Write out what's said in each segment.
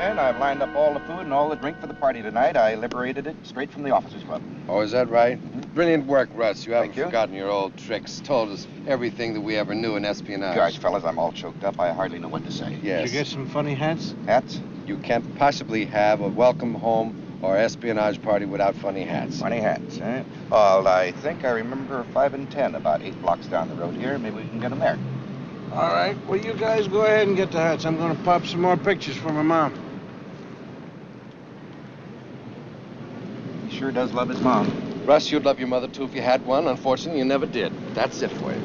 in. I've lined up all the food and all the drink for the party tonight. I liberated it straight from the officers' club. Oh, is that right? Brilliant work, Russ. You haven't Thank you. forgotten your old tricks. Told us everything that we ever knew in espionage. Gosh, fellas, I'm all choked up. I hardly know what to say. Yes. Did you get some funny hats? Hats? You can't possibly have a welcome home or espionage party without funny hats. Funny hats, eh? Well, I think I remember 5 and 10 about 8 blocks down the road here. Maybe we can get them there. All right. Well, you guys go ahead and get the hats. I'm going to pop some more pictures for my mom. He sure does love his mom. Russ, you'd love your mother, too, if you had one. Unfortunately, you never did. That's it for you.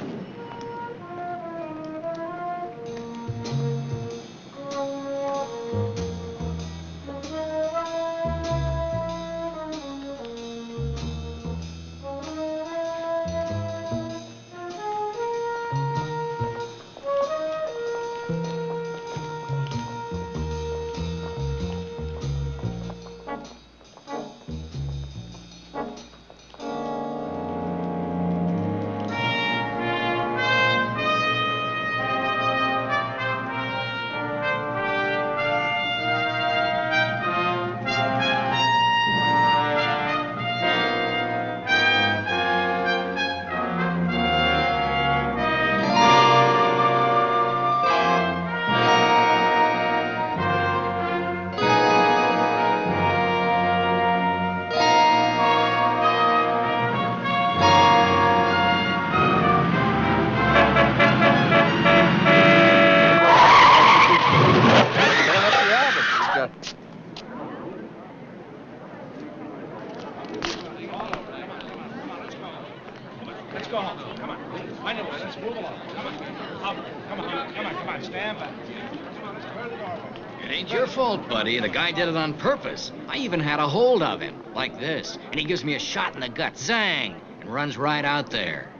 The guy did it on purpose. I even had a hold of him, like this. And he gives me a shot in the gut, zang, and runs right out there.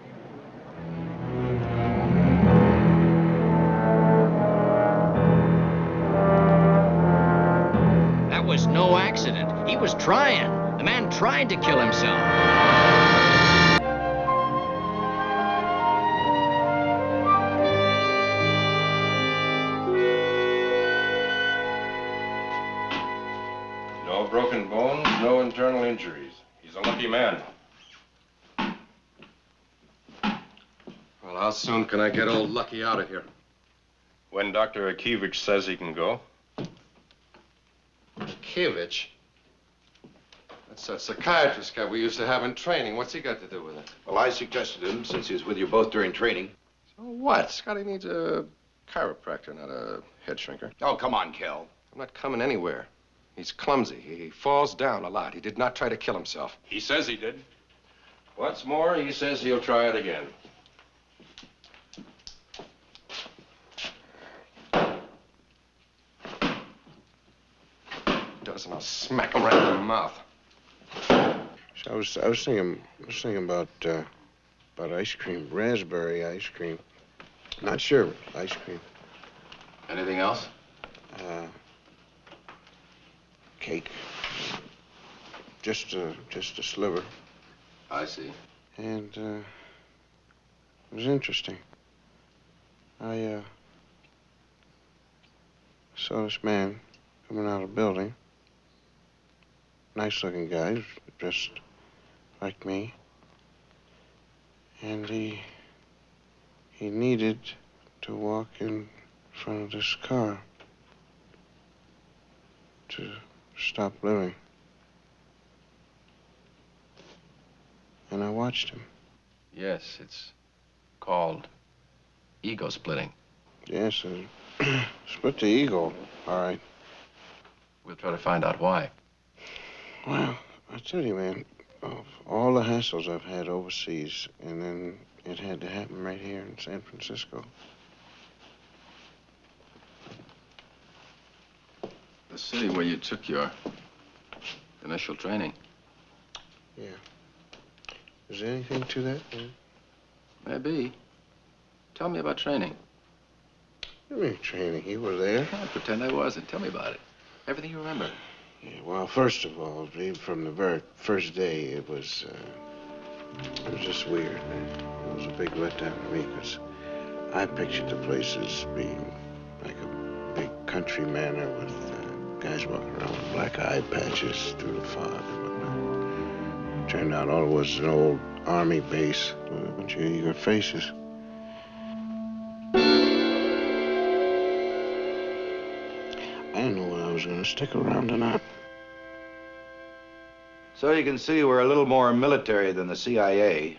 That was no accident. He was trying. The man tried to kill himself. Broken bones, no internal injuries. He's a lucky man. Well, how soon can I get old Lucky out of here? When Dr. Akivich says he can go. Akivich? That's that psychiatrist guy we used to have in training. What's he got to do with it? Well, I suggested him since he was with you both during training. So what? Scotty needs a chiropractor, not a head shrinker. Oh, come on, Kel. I'm not coming anywhere. He's clumsy. He falls down a lot. He did not try to kill himself. He says he did. What's more, he says he'll try it again. Doesn't I'll smack him right in the mouth. So I was thinking about ice cream, raspberry ice cream. Not sherbet, ice cream. Anything else? Cake. Just a sliver. I see. And it was interesting. I saw this man coming out of a building. Nice-looking guy, dressed like me. And he needed to walk in front of this car to stop living. And I watched him. Yes, it's called ego splitting. Yes, split the ego, all right. We'll try to find out why. Well, I tell you, man, of all the hassles I've had overseas, and then it had to happen right here in San Francisco. The city where you took your initial training. Yeah. Is there anything to that, man? Maybe. Tell me about training. What do you mean training? You were there? I pretend I wasn't. Tell me about it. Everything you remember. Yeah, well, first of all, even from the very first day, it was just weird, man. It was a big letdown for me, because I pictured the place as being like a big country manor with Guys walking around with black eye patches through the fog and whatnot. Turned out all it was an old army base with a bunch of eager faces. I didn't know whether I was going to stick around or not. So you can see we're a little more military than the CIA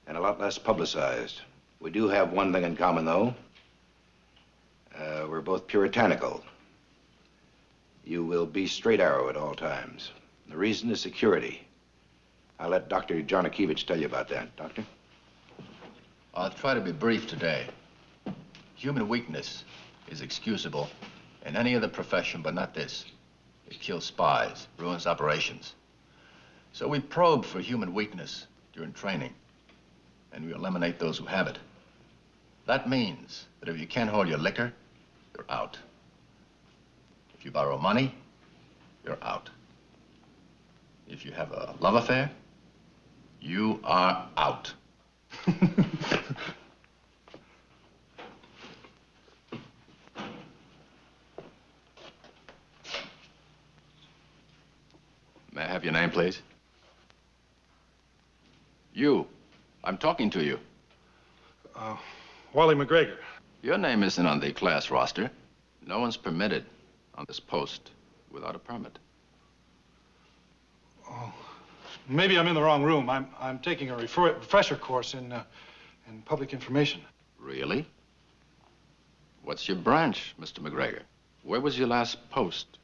and a lot less publicized. We do have one thing in common, though. We're both puritanical. You will be straight arrow at all times. The reason is security. I'll let Dr. Jarnikevich tell you about that. Doctor? I'll try to be brief today. Human weakness is excusable in any other profession, but not this. It kills spies, ruins operations. So we probe for human weakness during training, and we eliminate those who have it. That means that if you can't hold your liquor, you're out. If you borrow money, you're out. If you have a love affair, you are out. May I have your name, please? You. I'm talking to you. Wally McGregor. Your name isn't on the class roster. No one's permitted on this post without a permit. Oh, maybe I'm in the wrong room. I'm taking a refresher course in public information. Really? What's your branch, Mr. McGregor? Where was your last post?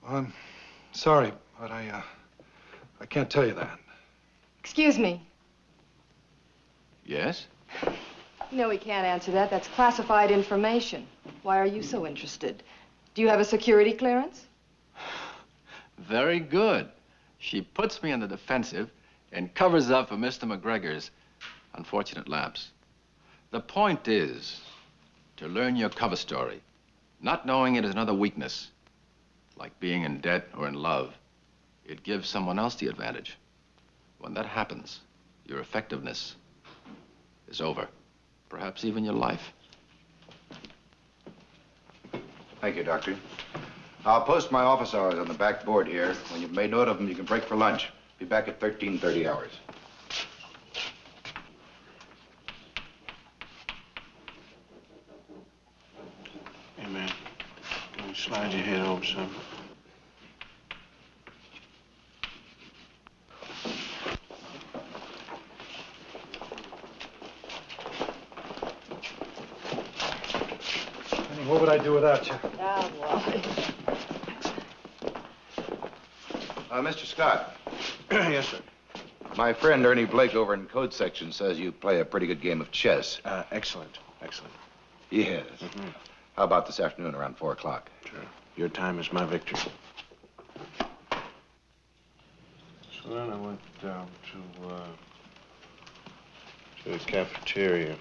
I'm sorry, but I can't tell you that. Excuse me. Yes? No, we can't answer that. That's classified information. Why are you so interested? Do you have a security clearance? Very good. She puts me on the defensive and covers up for Mr. McGregor's unfortunate lapse. The point is to learn your cover story. Not knowing it is another weakness, like being in debt or in love. It gives someone else the advantage. When that happens, your effectiveness is over. Perhaps even your life. Thank you, Doctor. I'll post my office hours on the back board here. When you've made note of them, you can break for lunch. Be back at 13:30 hours. Hey, man. Can you slide your head over some? What would I do without you? Oh, Wally. Mr. Scott. Yes, sir. My friend Ernie Blake over in Code Section says you play a pretty good game of chess. Excellent. Excellent. Yes. How about this afternoon around 4 o'clock? Sure. Your time is my victory. So then I went down to the cafeteria.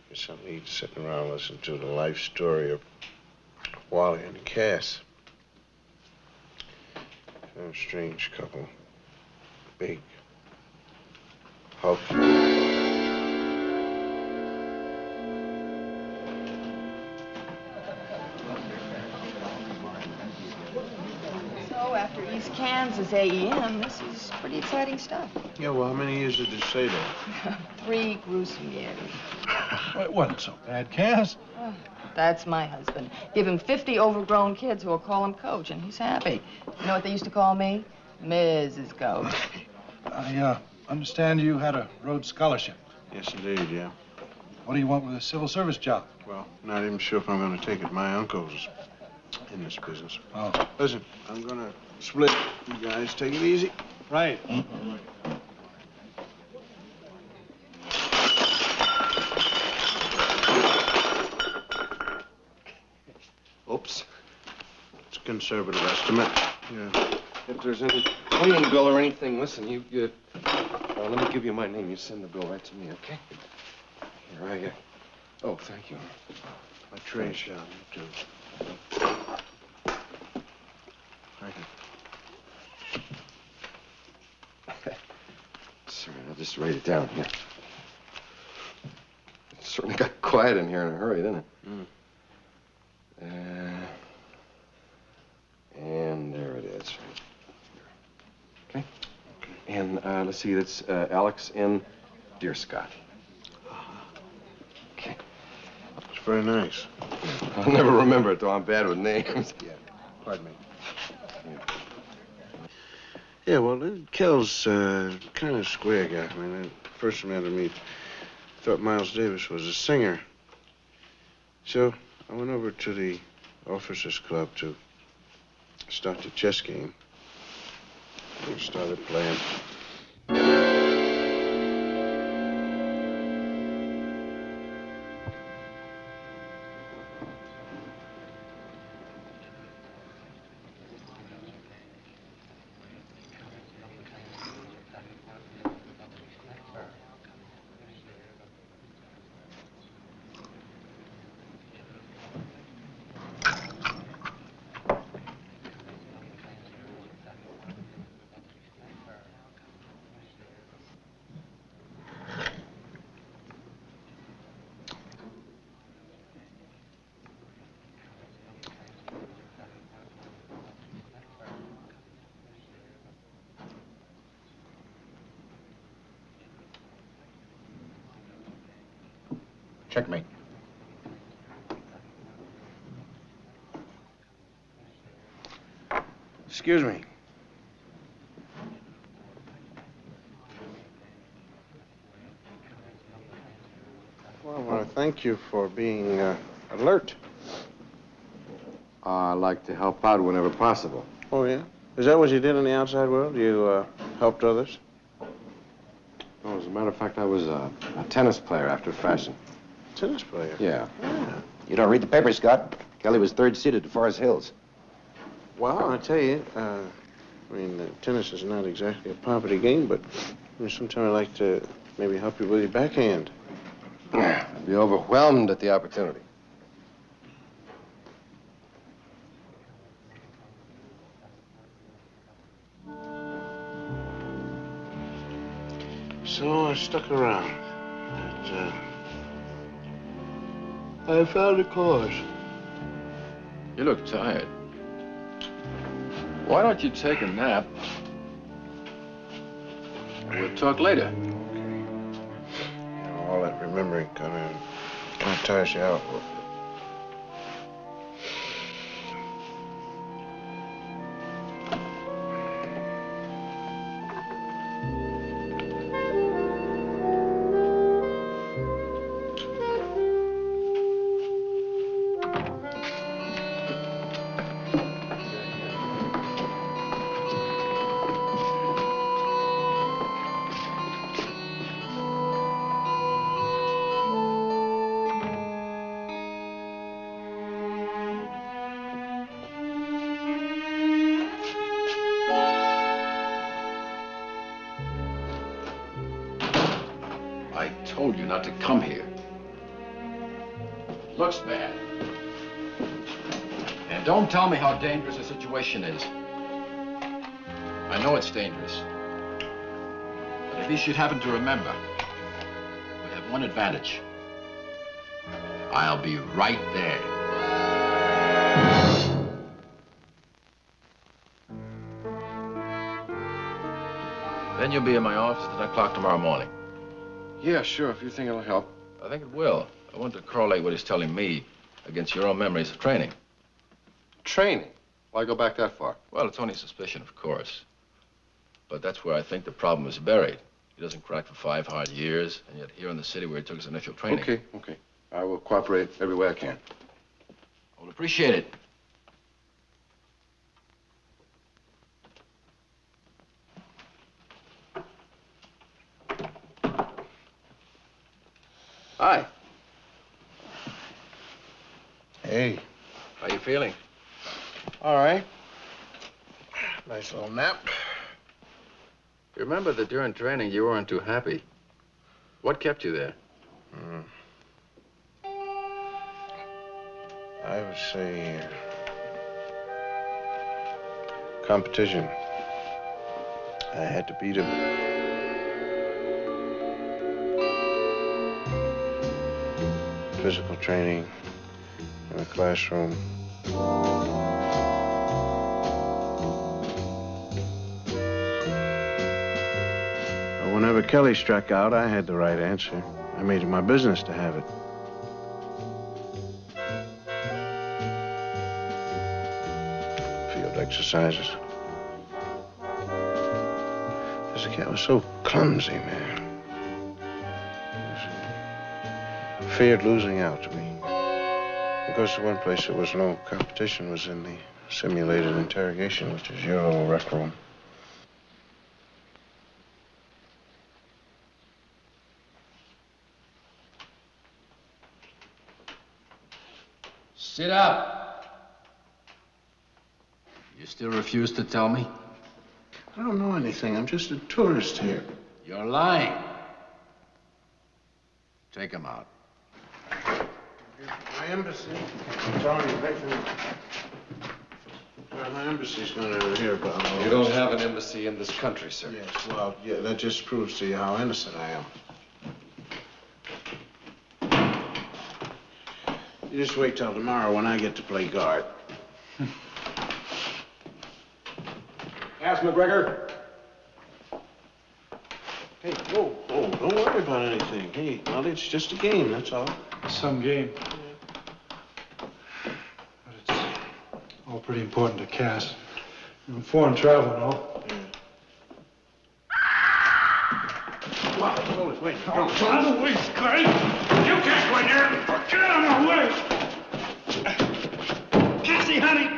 Guess I'll need sitting around listening to the life story of Wally and Cass. Kind of strange couple. Big. Hulky. So, after East Kansas AEM, this is pretty exciting stuff. Yeah, well, how many years did it say that? 3 gruesome years. It wasn't so bad, Cass. Oh, that's my husband. Give him 50 overgrown kids who will call him Coach, and he's happy. You know what they used to call me? Mrs. Coach. I understand you had a Rhodes Scholarship. Yes, indeed, yeah. What do you want with a civil service job? Well, not even sure if I'm going to take it. My uncle's in this business. Oh. Listen, I'm going to split. You guys take it easy. Right. Oops. It's a conservative estimate. Yeah. If there's any cleaning bill or anything, listen, let me give you my name. You send the bill right to me, okay? Here, oh, thank you. My tray, Sean. You too. Thank you. Sorry, I'll just write it down here. It certainly got quiet in here in a hurry, didn't it? And there it is. Okay. And let's see, that's Alex N. Dear Scott. Okay. It's very nice. I'll never remember it, though. I'm bad with names. Yeah. Pardon me. Yeah, well, Kel's kind of square guy. I mean, the first time I met him, he thought Miles Davis was a singer. So I went over to the officers' club to start the chess game. We started playing. Checkmate. Excuse me. Well, I want to thank you for being alert. I like to help out whenever possible. Oh, yeah? Is that what you did in the outside world? You helped others? Oh, as a matter of fact, I was a tennis player after fashion. Tennis player? Yeah. You don't read the paper, Scott. Kelly was third seeded at Forest Hills. Well, I tell you, tennis is not exactly a poverty game, but sometimes I like to maybe help you with your backhand. I'd be overwhelmed at the opportunity. So I stuck around. I found a cause. You look tired. Why don't you take a nap? We'll talk later. All that remembering kind of tires you out. I told you not to come here. Looks bad. And don't tell me how dangerous the situation is. I know it's dangerous. But if you should happen to remember, we have one advantage. I'll be right there. Then you'll be in my office at 10 o'clock tomorrow morning. Yeah, sure, if you think it'll help. I think it will. I want to correlate what he's telling me against your own memories of training. Training? Why go back that far? Well, it's only suspicion, of course. But that's where I think the problem is buried. He doesn't crack for 5 hard years, and yet here in the city where he took his initial training. Okay. I will cooperate every way I can. I will appreciate it. Hi. Hey. How you feeling? All right. Nice little nap. You remember that during training you weren't too happy. What kept you there? I would say competition. I had to beat him. Physical training, classroom. But whenever Kelly struck out, I had the right answer. I made it my business to have it. Field exercises. This cat was so clumsy, man. Feared losing out to me. Because the one place there was no competition was in the simulated interrogation, which is your little rec room. Sit up. You still refuse to tell me? I don't know anything. I'm just a tourist here. You're lying. Take him out. My embassy. Sorry, my embassy's going to hear about all You don't have an embassy in this country, sir. Yes, well, yeah, that just proves to you how innocent I am. You just wait till tomorrow when I get to play guard. Ask McGregor. Hey, whoa, don't worry about anything. Hey, well, it's just a game, that's all. Some game. But it's all pretty important to Cass. Foreign travel and all. Wow, hold it, wait. Out of the way, Scotty! You can't go in there! Get out of my way! Cassie, honey!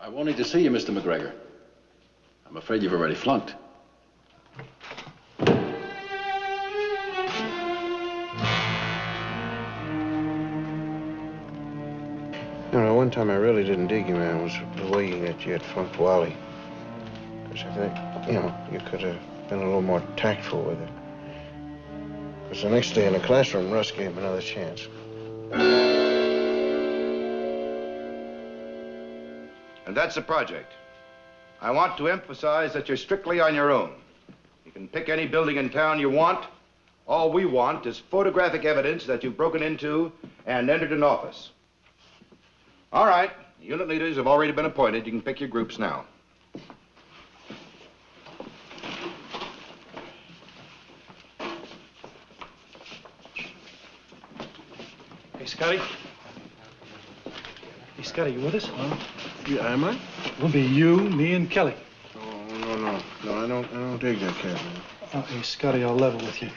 I wanted to see you, Mr. McGregor. I'm afraid you've already flunked. You know, one time I really didn't dig you, man, was the way that you had funked Wally. Because I think, you know, you could have been a little more tactful with it. Because the next day in the classroom, Russ gave him another chance. And that's the project. I want to emphasize that you're strictly on your own. You can pick any building in town you want. All we want is photographic evidence that you've broken into and entered an office. All right, unit leaders have already been appointed. You can pick your groups now. Hey, Scotty. Hey, Scotty, you with us? Huh? Yeah, am I? We'll be you, me, and Kelly. No, I don't dig that cat, man. Hey, Scotty, I'll level with you.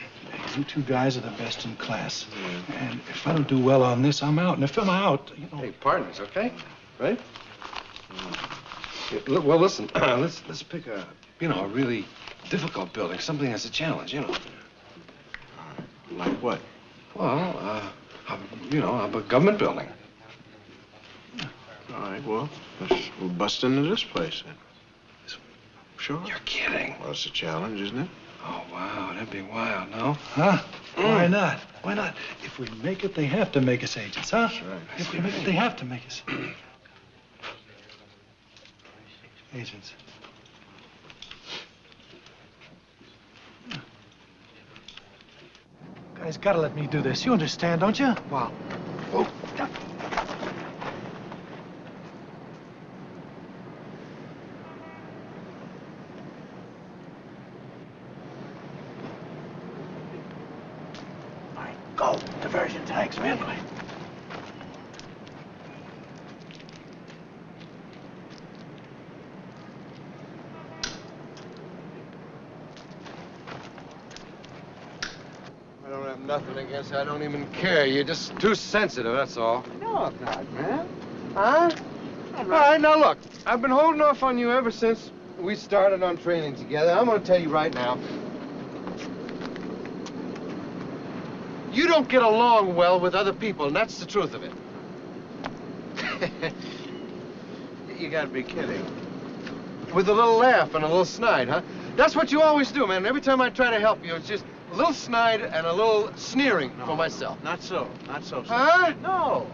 You two guys are the best in class. Yeah. And if I don't do well on this, I'm out. And if I'm out, you know... Hey, partners, okay? Right? Yeah, well, listen, let's pick a, you know, a really difficult building, something that's a challenge, you know. Like what? Well, you know, a government building. All right, well, we'll bust into this place then. Sure. You're kidding. Well, it's a challenge, isn't it? Oh, wow, that'd be wild, no? Huh? Why not? Why not? If we make it, they have to make us agents, huh? That's right. If we make it, they have to make us agents. Guys, gotta let me do this. You understand, don't you? Wow. Oh. Go. Diversion tanks, man. I don't have nothing against you. I don't even care. You're just too sensitive, that's all. No, I'm not, man. Huh? All right, now look. I've been holding off on you ever since we started on training together. I'm going to tell you right now. You don't get along well with other people, and that's the truth of it. You gotta be kidding. With a little laugh and a little snide, huh? That's what you always do, man. Every time I try to help you, it's just a little snide and a little sneering for myself. Not so. Huh? No.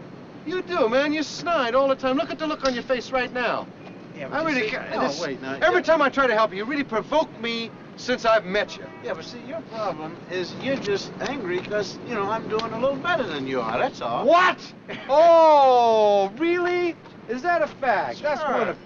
You do, man. You snide all the time. Look at the look on your face right now. Yeah, I really see, can't. no, wait, now. Every time I try to help you, you really provoke me since I've met you. Yeah, but see, your problem is you're just angry because, you know, I'm doing a little better than you are, that's all. What? Oh, really? Is that a fact? Sure. That's wonderful.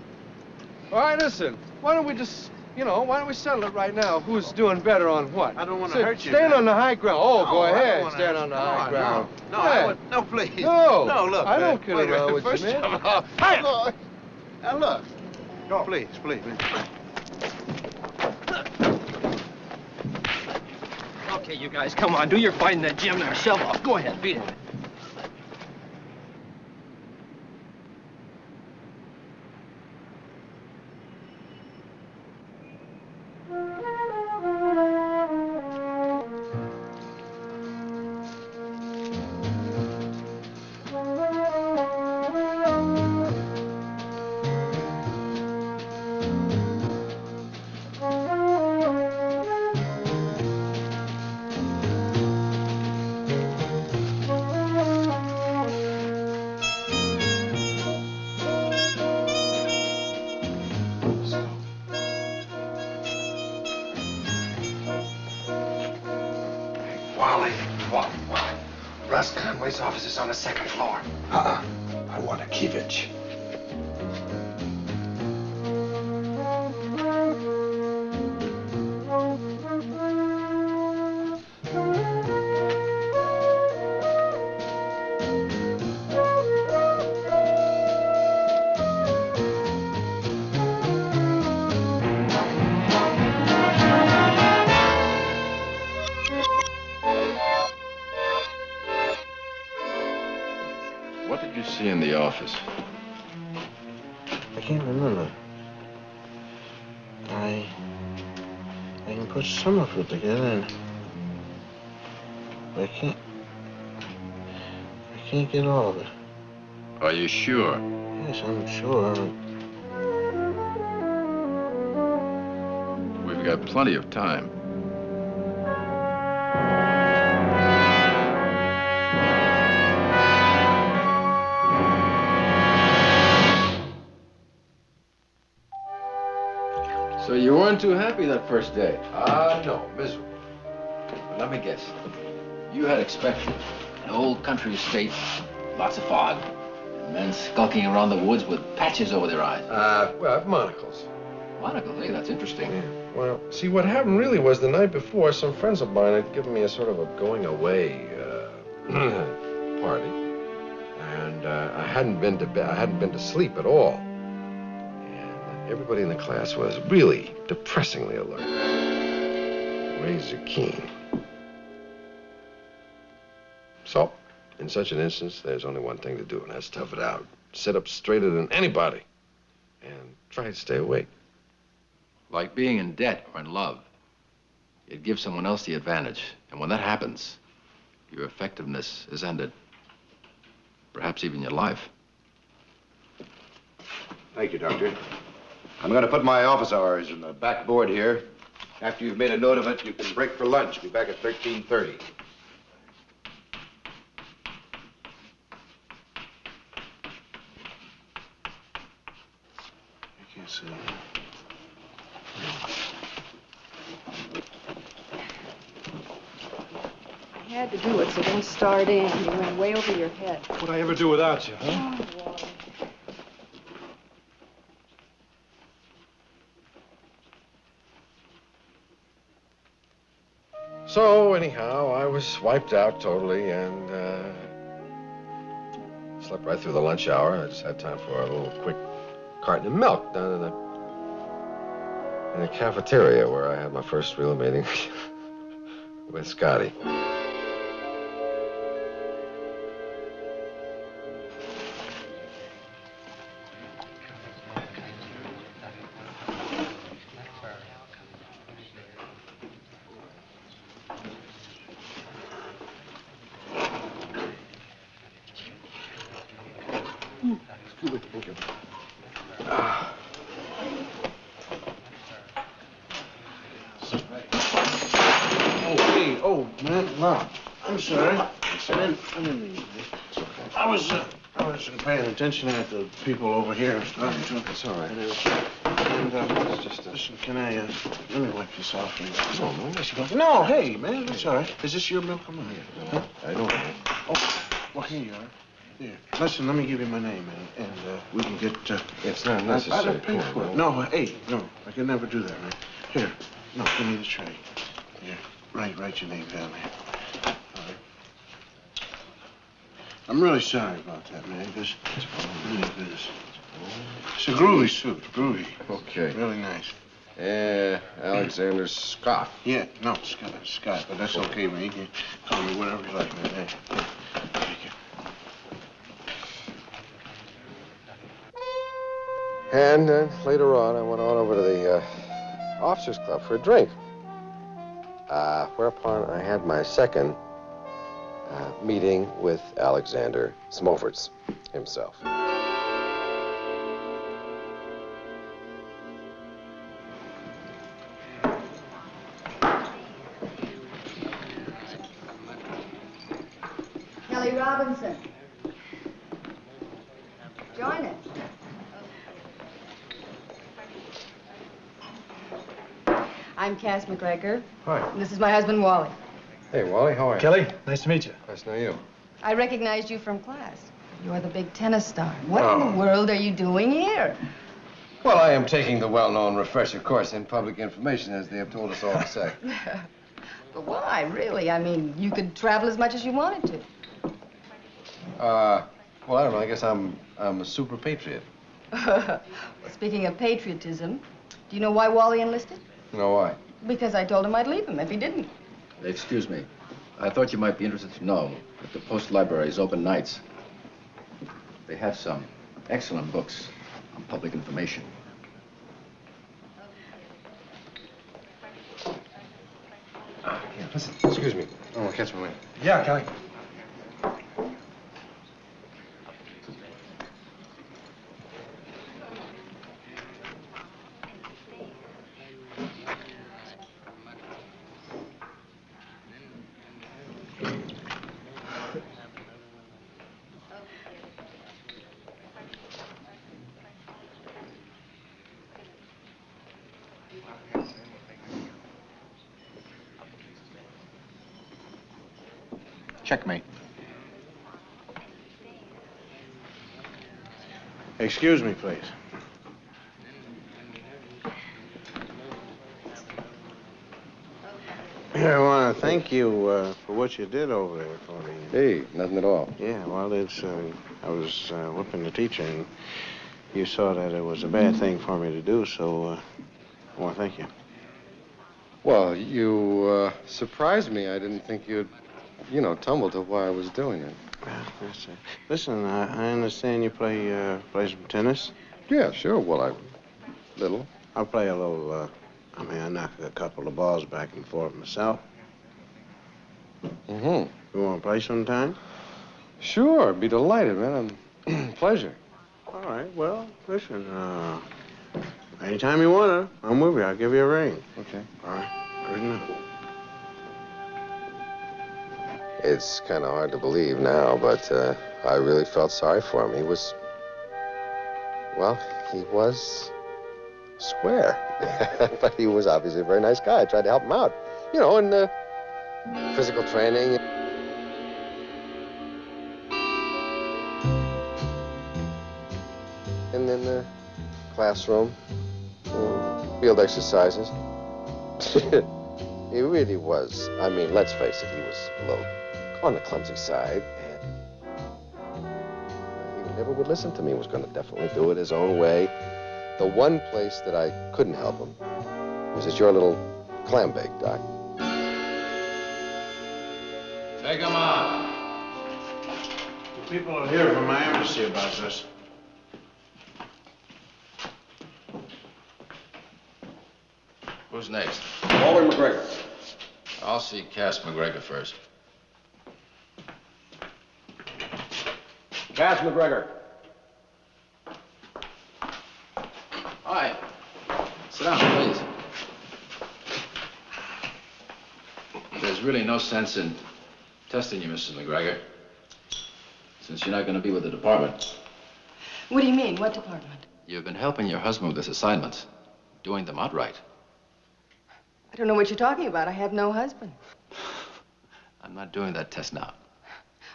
All right, listen, why don't we just, why don't we settle it right now? Who's doing better on what? I don't want to hurt you. Stand man. on the high ground. Oh, No, go I don't ahead. wanna Stand hurt on the you. high No, ground. No, Yeah. no, please. No. No, look. I don't kid wait a around minute. with you, First man. of all, Hey! Now, look. No. Please. Okay, you guys, come on. Do your fighting in that gym now. Shove off. Go ahead, beat it. Wally. Russ Conway's office is on the second floor. I want Akivich. What did you see in the office? I can't remember. I can put some of it together, and I can't get all of it. Are you sure? Yes, I'm sure. We've got plenty of time. So you weren't too happy that first day? No, miserable. But let me guess. You had expected an old country estate, lots of fog, and men skulking around the woods with patches over their eyes. Well, monocles. Monocles, hey, that's interesting. Yeah. Well, see, what happened really was the night before, some friends of mine had given me a sort of a going away party, and I hadn't been to bed. I hadn't been to sleep at all, and everybody in the class was really depressingly alert, razor keen. So, in such an instance, there's only one thing to do, and that's tough it out. Sit up straighter than anybody, and try to stay awake. Like being in debt or in love. It gives someone else the advantage. And when that happens, your effectiveness is ended. Perhaps even your life. Thank you, Doctor. I'm going to put my office hours in the back board here. After you've made a note of it, you can break for lunch. Be back at 13:30. I can't see. I had to do it, so don't start in. You went way over your head. What'd I ever do without you, huh? Oh, Wally. So, anyhow, I was wiped out totally and slept right through the lunch hour. I just had time for a little quick carton of milk down in the cafeteria where I had my first real meeting with Scotty. Oh, man, no. I'm sorry. I didn't mean to. I was paying attention at the people over here. It's all right. And, listen, can I, let me wipe this off. No, hey, man, that's all right. Is this your milk or mine? No, I don't know. Oh, well, here you are. Here. Listen, let me give you my name, and we can get, It's not necessary. I don't pay for it. No, hey, no, I can never do that, man. Here, no, give me the tray. Here, write your name down there. All right. I'm really sorry about that, man, because it's a groovy suit, groovy. Okay. Really nice. Alexander Scott. Yeah, no, Scott, but that's okay, man. You can call me whatever you like, man. Hey, take it. And later on, I went on over to the Officers Club for a drink. Whereupon I had my second meeting with Alexander Smoverts himself. Kelly Robinson. Join us. I'm Cass McGregor. Hi. And this is my husband, Wally. Hey, Wally, how are you? Kelly, nice to meet you. Nice to know you. I recognized you from class. You're the big tennis star. What in the world are you doing here? Well, I am taking the well-known refresher course in public information, as they have told us all to say. But why, really? I mean, you could travel as much as you wanted to. Well, I don't know. I guess I'm a super patriot. Well, speaking of patriotism, do you know why Wally enlisted? You know why? Because I told him I'd leave him if he didn't. Excuse me. I thought you might be interested to know that the Post Library is open nights. They have some excellent books on public information. Yeah, listen, excuse me. I want to catch my wind. Yeah, Kelly. Checkmate. Excuse me, please. I want to thank you for what you did over there for me. Hey, nothing at all. Yeah, well, I was whipping the teacher, and you saw that it was a bad thing for me to do, so I want to thank you. Well, you surprised me. I didn't think you'd, tumble to why I was doing it. Well, that's it. Listen, I understand you play some tennis. Yeah, sure. Well, little. I'll play a little, I knock a couple of balls back and forth myself. Mm-hmm. You want to play sometime? Sure, be delighted, man. Pleasure. All right, well, listen, anytime you want to, I'm with you. I'll give you a ring. Okay. All right, good enough. It's kind of hard to believe now, but I really felt sorry for him. He was square. But he was obviously a very nice guy. I tried to help him out, in physical training. And in the classroom, field exercises. He really was. I mean, let's face it, he was a little on the clumsy side, and he never would listen to me. He was going to definitely do it his own way. The one place that I couldn't help him was at your little clam bake, Doc. Take him out. People will hear from my embassy about this. Who's next? Wally McGregor. I'll see Cass McGregor first. Cass McGregor. Hi. Sit down, please. There's really no sense in testing you, Mrs. McGregor, since you're not going to be with the department. What do you mean? What department? You've been helping your husband with his assignments. doing them outright. I don't know what you're talking about. I have no husband. I'm not doing that test now.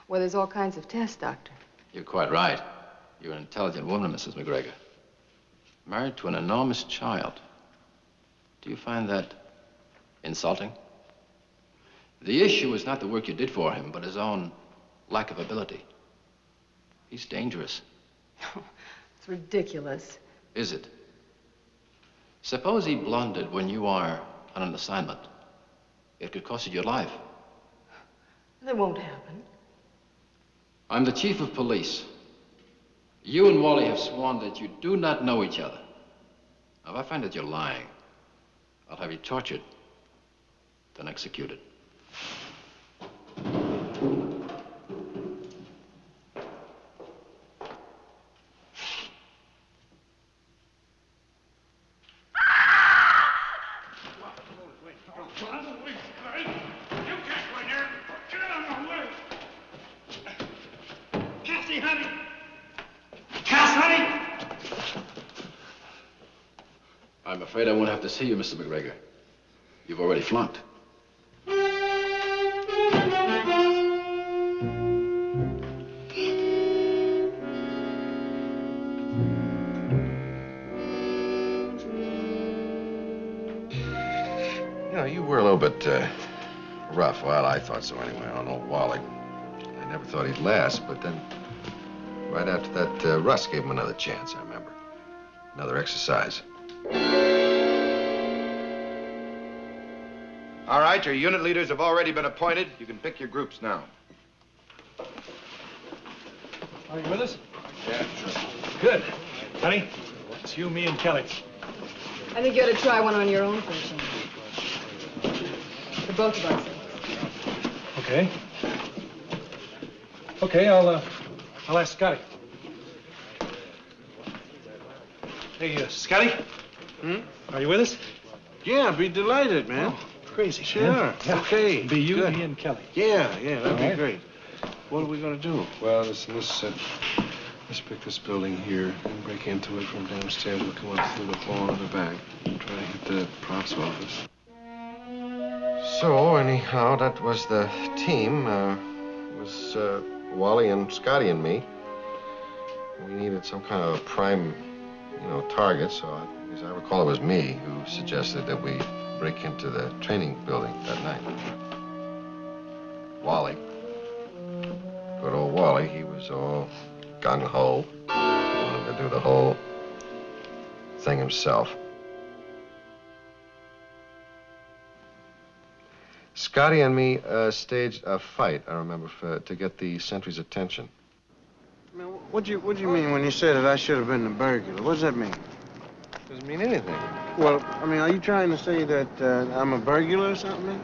Well, there's all kinds of tests, Doctor. You're quite right. You're an intelligent woman, Mrs. McGregor. Married to an enormous child. Do you find that insulting? The issue is not the work you did for him, but his own lack of ability. He's dangerous. It's ridiculous. Is it? Suppose he blundered when you are on an assignment. It could cost you your life. That won't happen. I'm the chief of police. You and Wally have sworn that you do not know each other. Now, if I find that you're lying, I'll have you tortured, then executed. I'm afraid I won't have to see you, Mr. McGregor. You've already flunked. You know, you were a little bit rough. Well, I thought so anyway. I don't know, Wally. I never thought he'd last, but then right after that, Russ gave him another chance, I remember. Another exercise. All right, your unit leaders have already been appointed. You can pick your groups now. Are you with us? Yeah, sure. Good. Honey, it's you, me, and Kelly. I think you ought to try one on your own for a change. For both of us. Okay. Okay, I'll ask Scotty. Hey, Scotty? Are you with us? Yeah, I'd be delighted, man. Oh, crazy. Sure. Man. Yeah. Okay. Be you, Good. me, and Kelly. Yeah, that'd All be right. great. What are we gonna do? Well, listen, let's pick this building here and break into it from downstairs. We'll come up through the hall in the back and try to hit the props office. So, anyhow, that was the team. It was Wally and Scotty and me. We needed some kind of a prime, target, so as I recall, it was me who suggested that we break into the training building that night. Wally. Good old Wally, he was all gung-ho. Wanted to do the whole thing himself. Scotty and me staged a fight, I remember, to get the sentry's attention. I mean, what do you mean when you say that I should have been the burglar? What does that mean? Doesn't mean anything. Well, I mean, are you trying to say that I'm a burglar or something?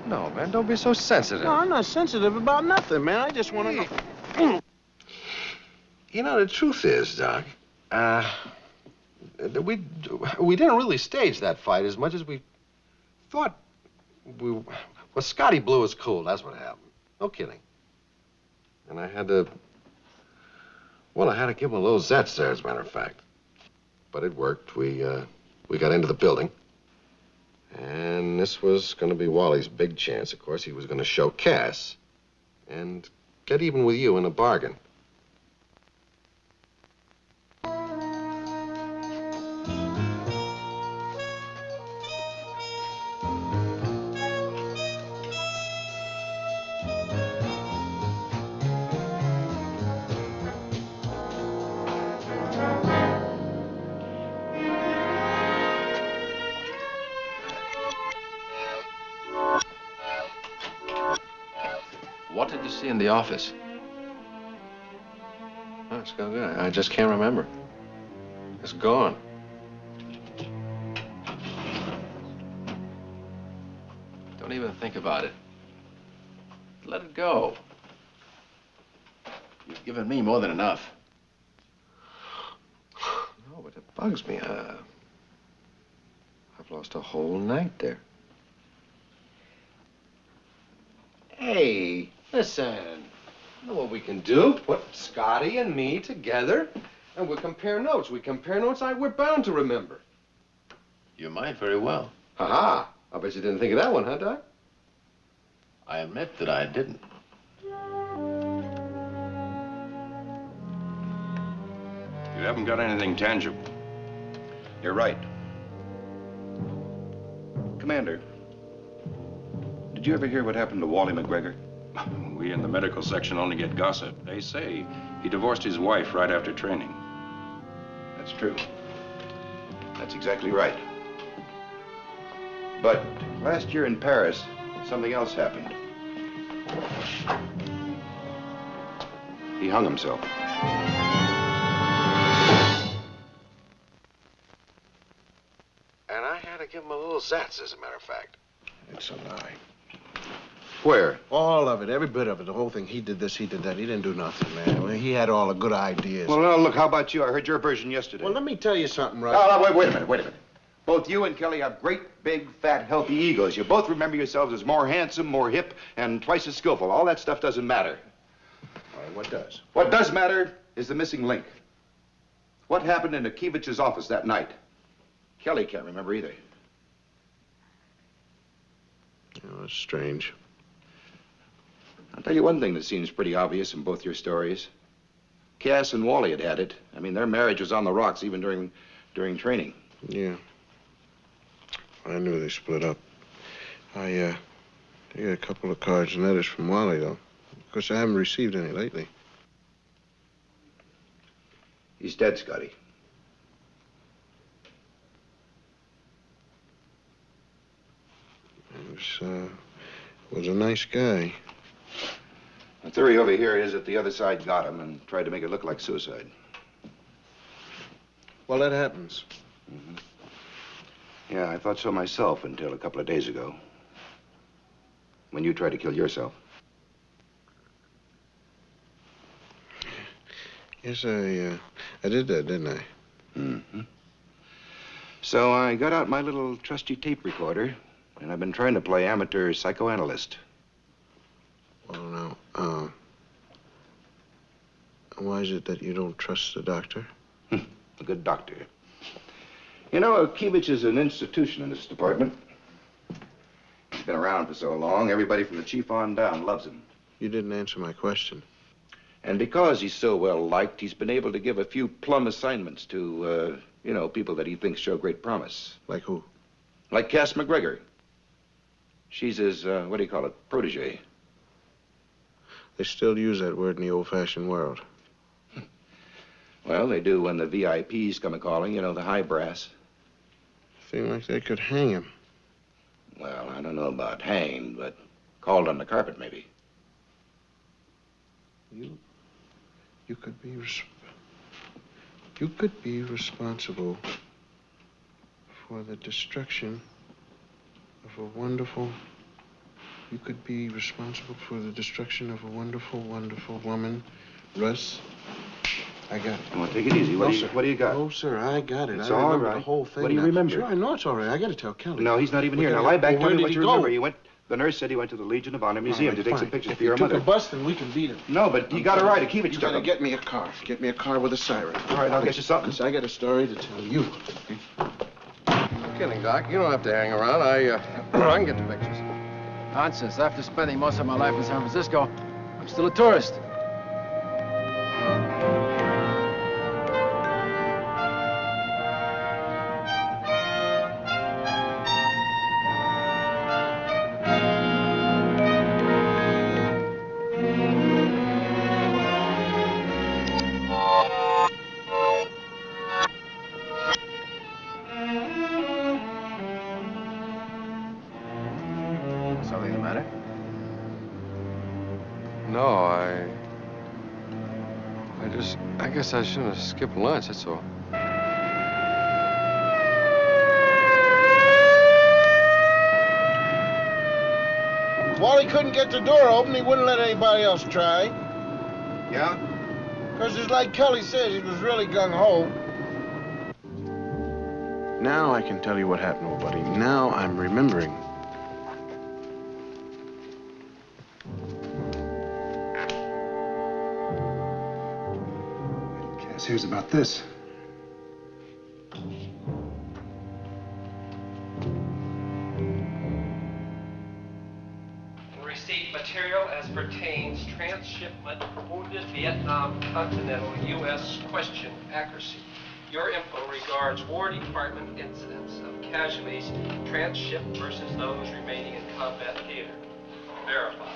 No, man, don't be so sensitive. No, I'm not sensitive about nothing, man. I just want to know. You know, the truth is, Doc, we didn't really stage that fight as much as we thought well, Scotty blew his cool, that's what happened. No kidding. And I had to give him a little zest there, as a matter of fact. But it worked. We got into the building. And this was going to be Wally's big chance, of course. He was going to show Cass and get even with you in a bargain. What did you see in the office? Oh, it's gone good. I just can't remember. It's gone. Don't even think about it. Let it go. You've given me more than enough. No, but it bugs me. I've lost a whole night there. Hey, listen. You know what we can do? Put Scotty and me together, and we'll compare notes. We compare notes we're bound to remember. You might very well. Ha-ha. I bet you didn't think of that one, huh, Doc? I admit that I didn't. You haven't got anything tangible. You're right. Commander, did you ever hear what happened to Wally McGregor? We in the medical section only get gossip. They say he divorced his wife right after training. That's true. That's exactly right. But last year in Paris, something else happened. He hung himself. And I had to give him a little zats, as a matter of fact. It's a lie. Where? All of it, every bit of it. The whole thing. He did this, he did that. He didn't do nothing, man. Well, he had all the good ideas. Well, now, look, how about you? I heard your version yesterday. Well, let me tell you something, Russ. No, wait a minute. Both you and Kelly have great, big, fat, healthy egos. You both remember yourselves as more handsome, more hip, and twice as skillful. All that stuff doesn't matter. All right, what does? What does matter is the missing link. What happened in Akivich's office that night? Kelly can't remember either. Oh, it's strange. I'll tell you one thing that seems pretty obvious in both your stories. Cass and Wally had it. I mean, their marriage was on the rocks even during training. Yeah. I knew they split up. I got a couple of cards and letters from Wally, though. Of course, I haven't received any lately. He's dead, Scotty. Was a nice guy. The theory over here is that the other side got him and tried to make it look like suicide. Well, that happens. Mm-hmm. Yeah, I thought so myself until a couple of days ago. When you tried to kill yourself. Yes, I did that, didn't I? Mm-hmm. So I got out my little trusty tape recorder, and I've been trying to play amateur psychoanalyst. Well, now, why is it that you don't trust the doctor? A good doctor. You know, Akivich is an institution in this department. He's been around for so long, everybody from the chief on down loves him. You didn't answer my question. And because he's so well liked, he's been able to give a few plum assignments to, people that he thinks show great promise. Like who? Like Cass McGregor. She's his, protege. They still use that word in the old-fashioned world. Well, they do when the VIPs come a-calling, the high brass. Seems like they could hang him. Well, I don't know about hanged, but called on the carpet, maybe. You could be responsible for the destruction of a wonderful... You could be responsible for the destruction of a wonderful, wonderful woman. Russ, I got it. Well, take it easy. What do you got? Oh, sir, I got it. It's I all remember right. the whole thing. What do you now. remember? Sure, I know it's all right. I got to tell Kelly. No, he's not even Well, here. Now, lie back. well, Tell where me did what he you go? remember. The nurse said he went to the Legion of Honor Museum to take some pictures for your If mother. he took a bus, then we can beat him. No, but you got to ride. Akivich You took got to him. get me a car. Get me a car with a siren. All right, I'll get you something. I got a story to tell you. No kidding, Doc. You don't have to hang around. I can get the pictures. Nonsense. After spending most of my life in San Francisco, I'm still a tourist. Something the matter? No, I guess I shouldn't have skipped lunch, that's all. Wally couldn't get the door open. He wouldn't let anybody else try. Yeah? Because it's like Kelly said, he was really gung-ho. Now I can tell you what happened, old buddy. Now I'm remembering. Cass hears about this. as pertains transshipment wounded Vietnam Continental U.S. question accuracy. Your info regards War Department incidents of casualties transshipped versus those remaining in combat theater. Verify.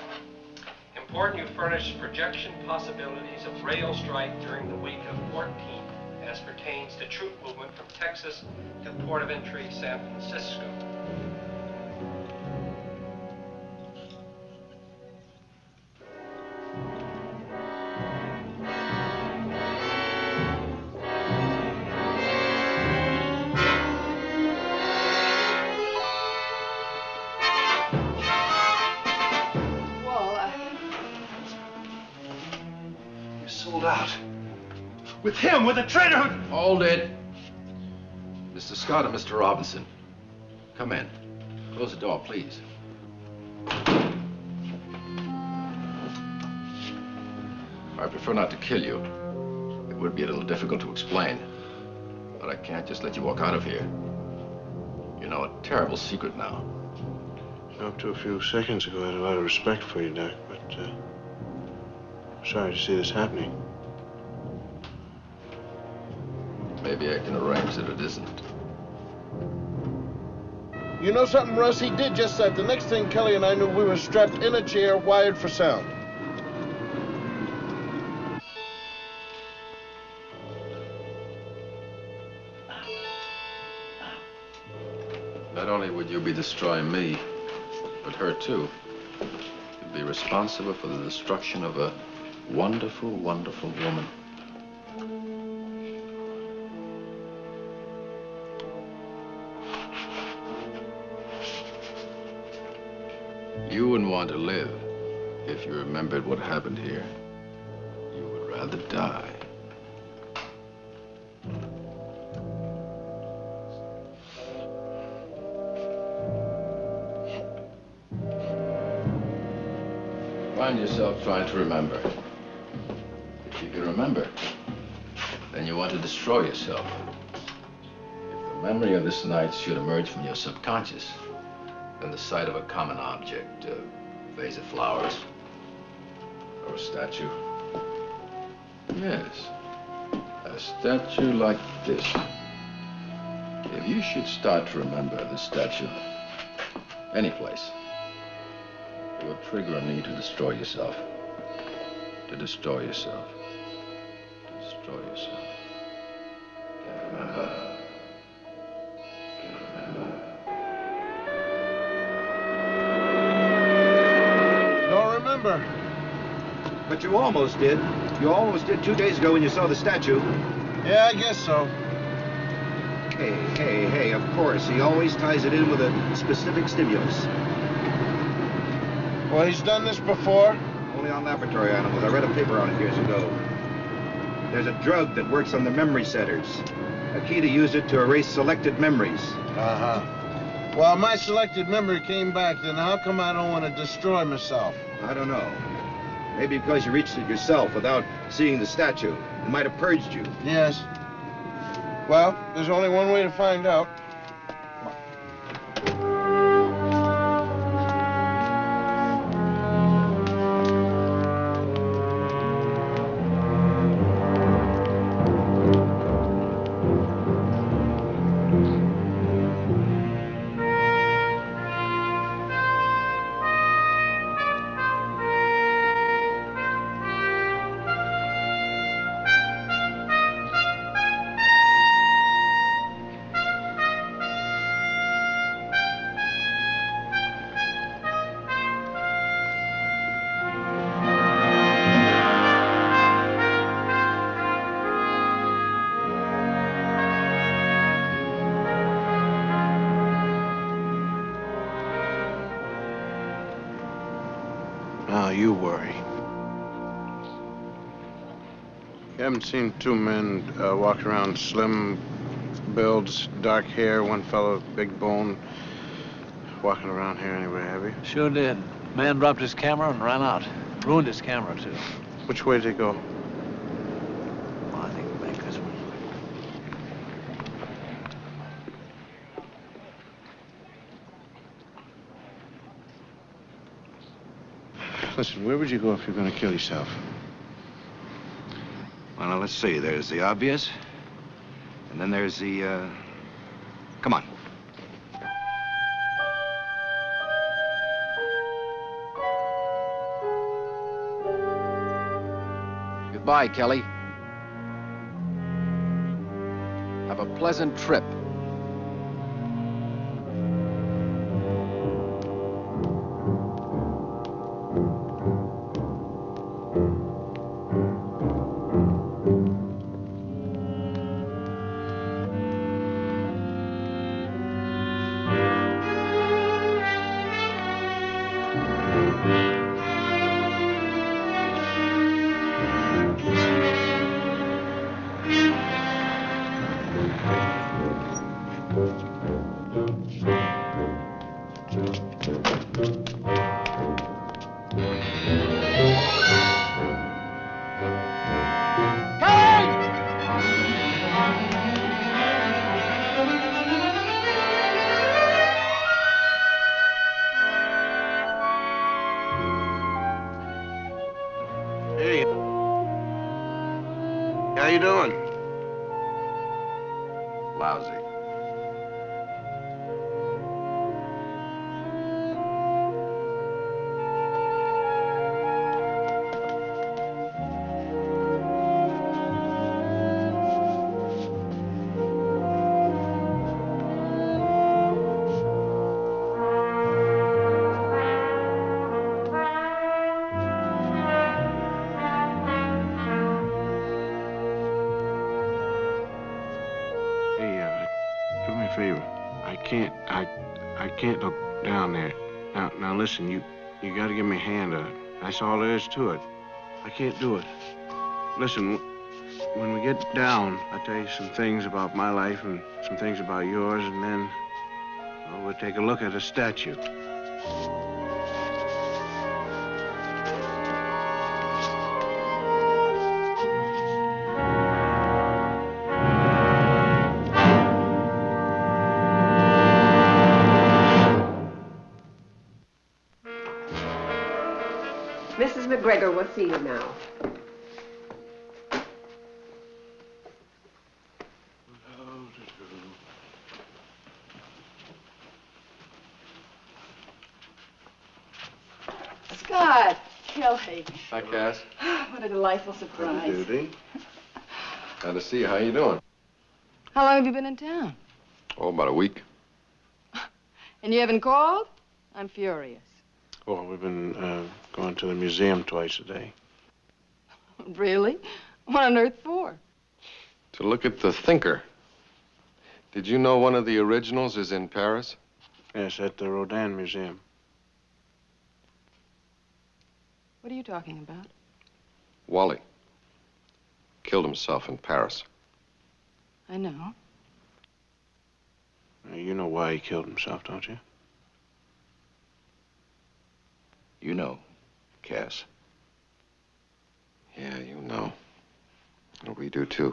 Important you furnish projection possibilities of rail strike during the week of 14th as pertains to troop movement from Texas to port of entry San Francisco. Sold out. With him, with a traitor who... Hold it. Mr. Scott and Mr. Robinson, come in. Close the door, please. I prefer not to kill you. It would be a little difficult to explain. But I can't just let you walk out of here. You know a terrible secret now. Up to a few seconds ago, I had a lot of respect for you, Doc, but, I'm sorry to see this happening. Maybe I can arrange that it isn't. You know something, Russ? He did just that. The next thing Kelly and I knew, we were strapped in a chair, wired for sound. Not only would you be destroying me, but her too. You'd be responsible for the destruction of a wonderful, wonderful woman. You wouldn't want to live if you remembered what happened here. You would rather die. Find yourself trying to remember. If you can remember, then you want to destroy yourself. If the memory of this night should emerge from your subconscious, then the sight of a common object, a vase of flowers, or a statue. Yes, a statue like this. If you should start to remember this statue, Anyplace, it will trigger a need to destroy yourself. To destroy yourself. To destroy yourself. Can't remember. Can't remember. Don't remember. But you almost did. You almost did 2 days ago when you saw the statue. Yeah, I guess so. Hey, of course. He always ties it in with a specific stimulus. Well, he's done this before. Only on laboratory animals. I read a paper on it years ago. There's a drug that works on the memory centers. A key to use it to erase selected memories. Uh-huh. Well, my selected memory came back, then how come I don't want to destroy myself? I don't know. Maybe because you reached it yourself without seeing the statue. It might have purged you. Yes. Well, there's only one way to find out. Now you worry. You haven't seen two men walk around, slim builds, dark hair, one fellow, big bone, walking around here anywhere, have you? Sure did. Man dropped his camera and ran out. Ruined his camera, too. Which way did he go? Well, I think we'll make this one. Listen, where would you go if you're going to kill yourself? Well, now, let's see. There's the obvious. And then there's the, Come on. Goodbye, Kelly. Have a pleasant trip. Hey. How you doing? Lousy. Do me a favor. I can't look down there. Now listen, you gotta give me a hand. That's all there is to it. I can't do it. Listen, when we get down, I'll tell you some things about my life and some things about yours, and then, well, we'll take a look at a statue. Mrs. McGregor will see you now. Scott, Kelly. Hi, Cass. What a delightful surprise. Howdy doody. Glad to see you. How you doing? How long have you been in town? Oh, about a week. And you haven't called? I'm furious. Oh, we've been going to the museum twice a day. Really? What on earth for? To look at the Thinker. Did you know one of the originals is in Paris? Yes, at the Rodin Museum. What are you talking about? Wally. Killed himself in Paris. I know. You know why he killed himself, don't you? You know, Cass. Yeah, you know. And we do, too.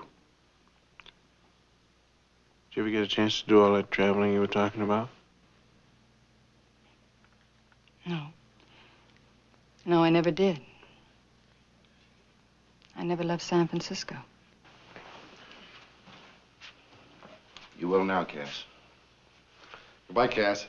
Did you ever get a chance to do all that traveling you were talking about? No. No, I never did. I never left San Francisco. You will now, Cass. Goodbye, Cass.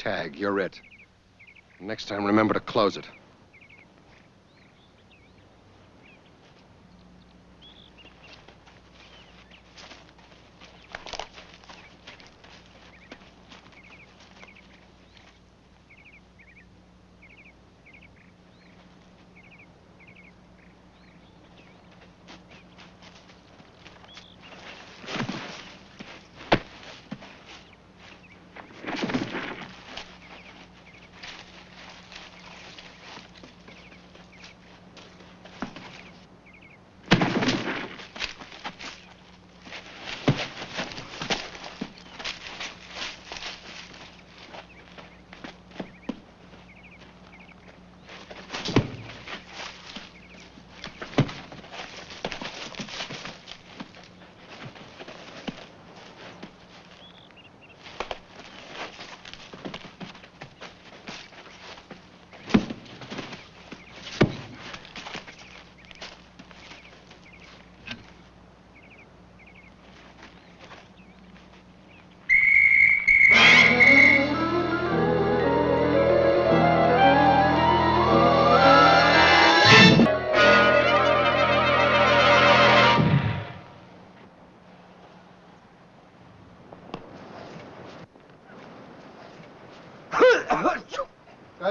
tag. You're it. Next time, remember to close it.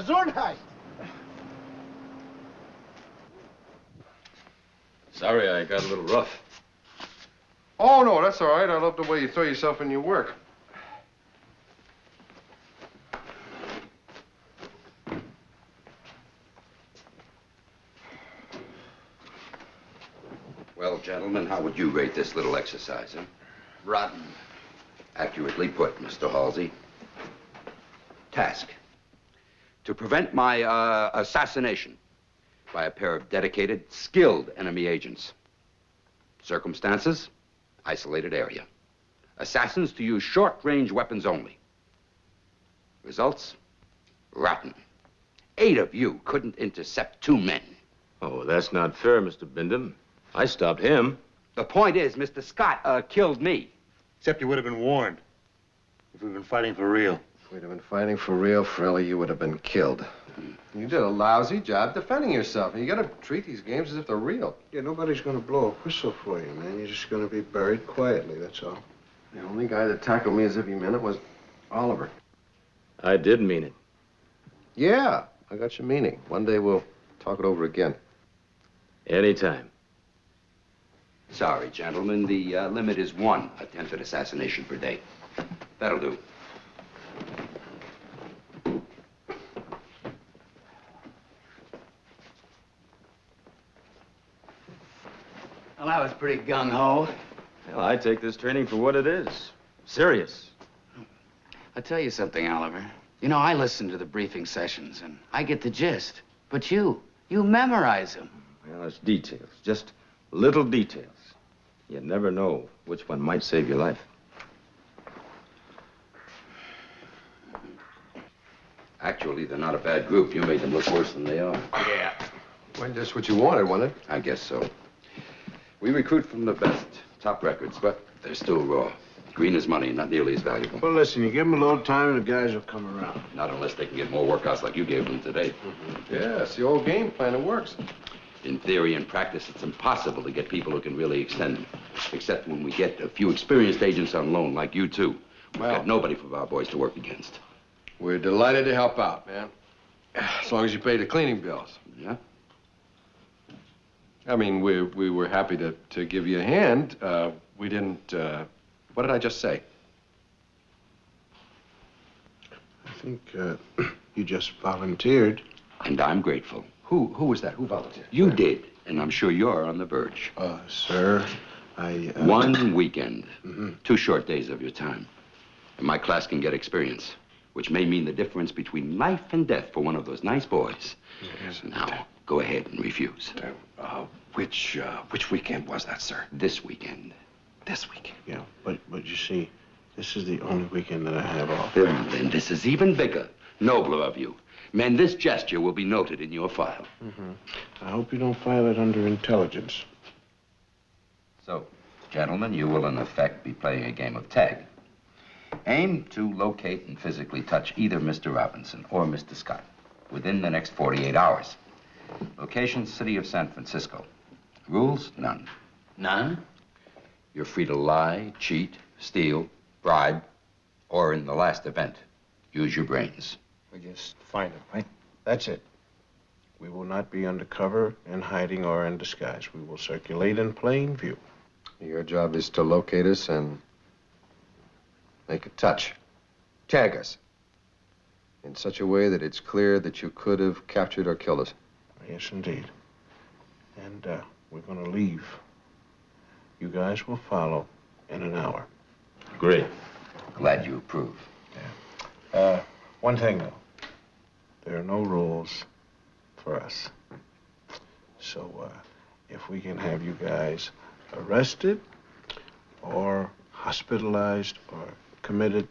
Gesundheit. Sorry, I got a little rough. Oh, no, that's all right. I love the way you throw yourself in your work. Well, gentlemen, how would you rate this little exercise, huh? Rotten. Accurately put, Mr. Halsey. Task: to prevent my assassination by a pair of dedicated, skilled enemy agents. Circumstances: isolated area. Assassins to use short-range weapons only. Results: rotten. 8 of you couldn't intercept 2 men. Oh, that's not fair, Mr. Bindon. I stopped him. The point is, Mr. Scott killed me. Except you would have been warned if we'd been fighting for real. If we'd have been fighting for real, Frelly, you would have been killed. You did a lousy job defending yourself. And you gotta treat these games as if they're real. Yeah, nobody's gonna blow a whistle for you, man. You're just gonna be buried quietly, that's all. The only guy that tackled me as if he meant it was Oliver. I did mean it. Yeah, I got your meaning. One day we'll talk it over again. Anytime. Sorry, gentlemen. The limit is 1 attempted assassination per day. That'll do. Well, that was pretty gung-ho. Well, I take this training for what it is. Serious. I'll tell you something, Oliver. You know, I listen to the briefing sessions, and I get the gist. But you memorize them. Well, it's details. Just little details. You never know which one might save your life. Actually, they're not a bad group. You made them look worse than they are. Yeah. Well, just what you wanted, wasn't it? I guess so. We recruit from the best, top records, but they're still raw. Green as money, not nearly as valuable. Well, listen, you give them a little time and the guys will come around. Not unless they can get more workouts like you gave them today. Yeah, it's the old game plan. It works. In theory and practice, it's impossible to get people who can really extend. Except when we get a few experienced agents on loan, like you two. We've got nobody for our boys to work against. We're delighted to help out, man. As long as you pay the cleaning bills. Yeah? I mean, we were happy to give you a hand. We didn't, what did I just say? I think you just volunteered. And I'm grateful. Who was that? Who volunteered? You did, and I'm sure you're on the verge. Sir, I... 1 weekend. 2 short days of your time. And my class can get experience, which may mean the difference between life and death for one of those nice boys. Yes. Now, go ahead and refuse. Which weekend was that, sir? This weekend. This weekend? Yeah, but you see, this is the only weekend that I have off. Then this is even bigger, nobler of you. Men, this gesture will be noted in your file. I hope you don't file it under intelligence. So, gentlemen, you will in effect be playing a game of tag. Aim to locate and physically touch either Mr. Robinson or Mr. Scott within the next 48 hours. Location, city of San Francisco. Rules, none. None? You're free to lie, cheat, steal, bribe, or in the last event, use your brains. We just find him, right? That's it. We will not be undercover, in hiding, or in disguise. We will circulate in plain view. Your job is to locate us and make a touch. Tag us. In such a way that it's clear that you could have captured or killed us. Yes, indeed. And we're going to leave. You guys will follow in an hour. Great. Glad you approve. One thing, though. There are no rules for us. So, if we can have you guys arrested or hospitalized or committed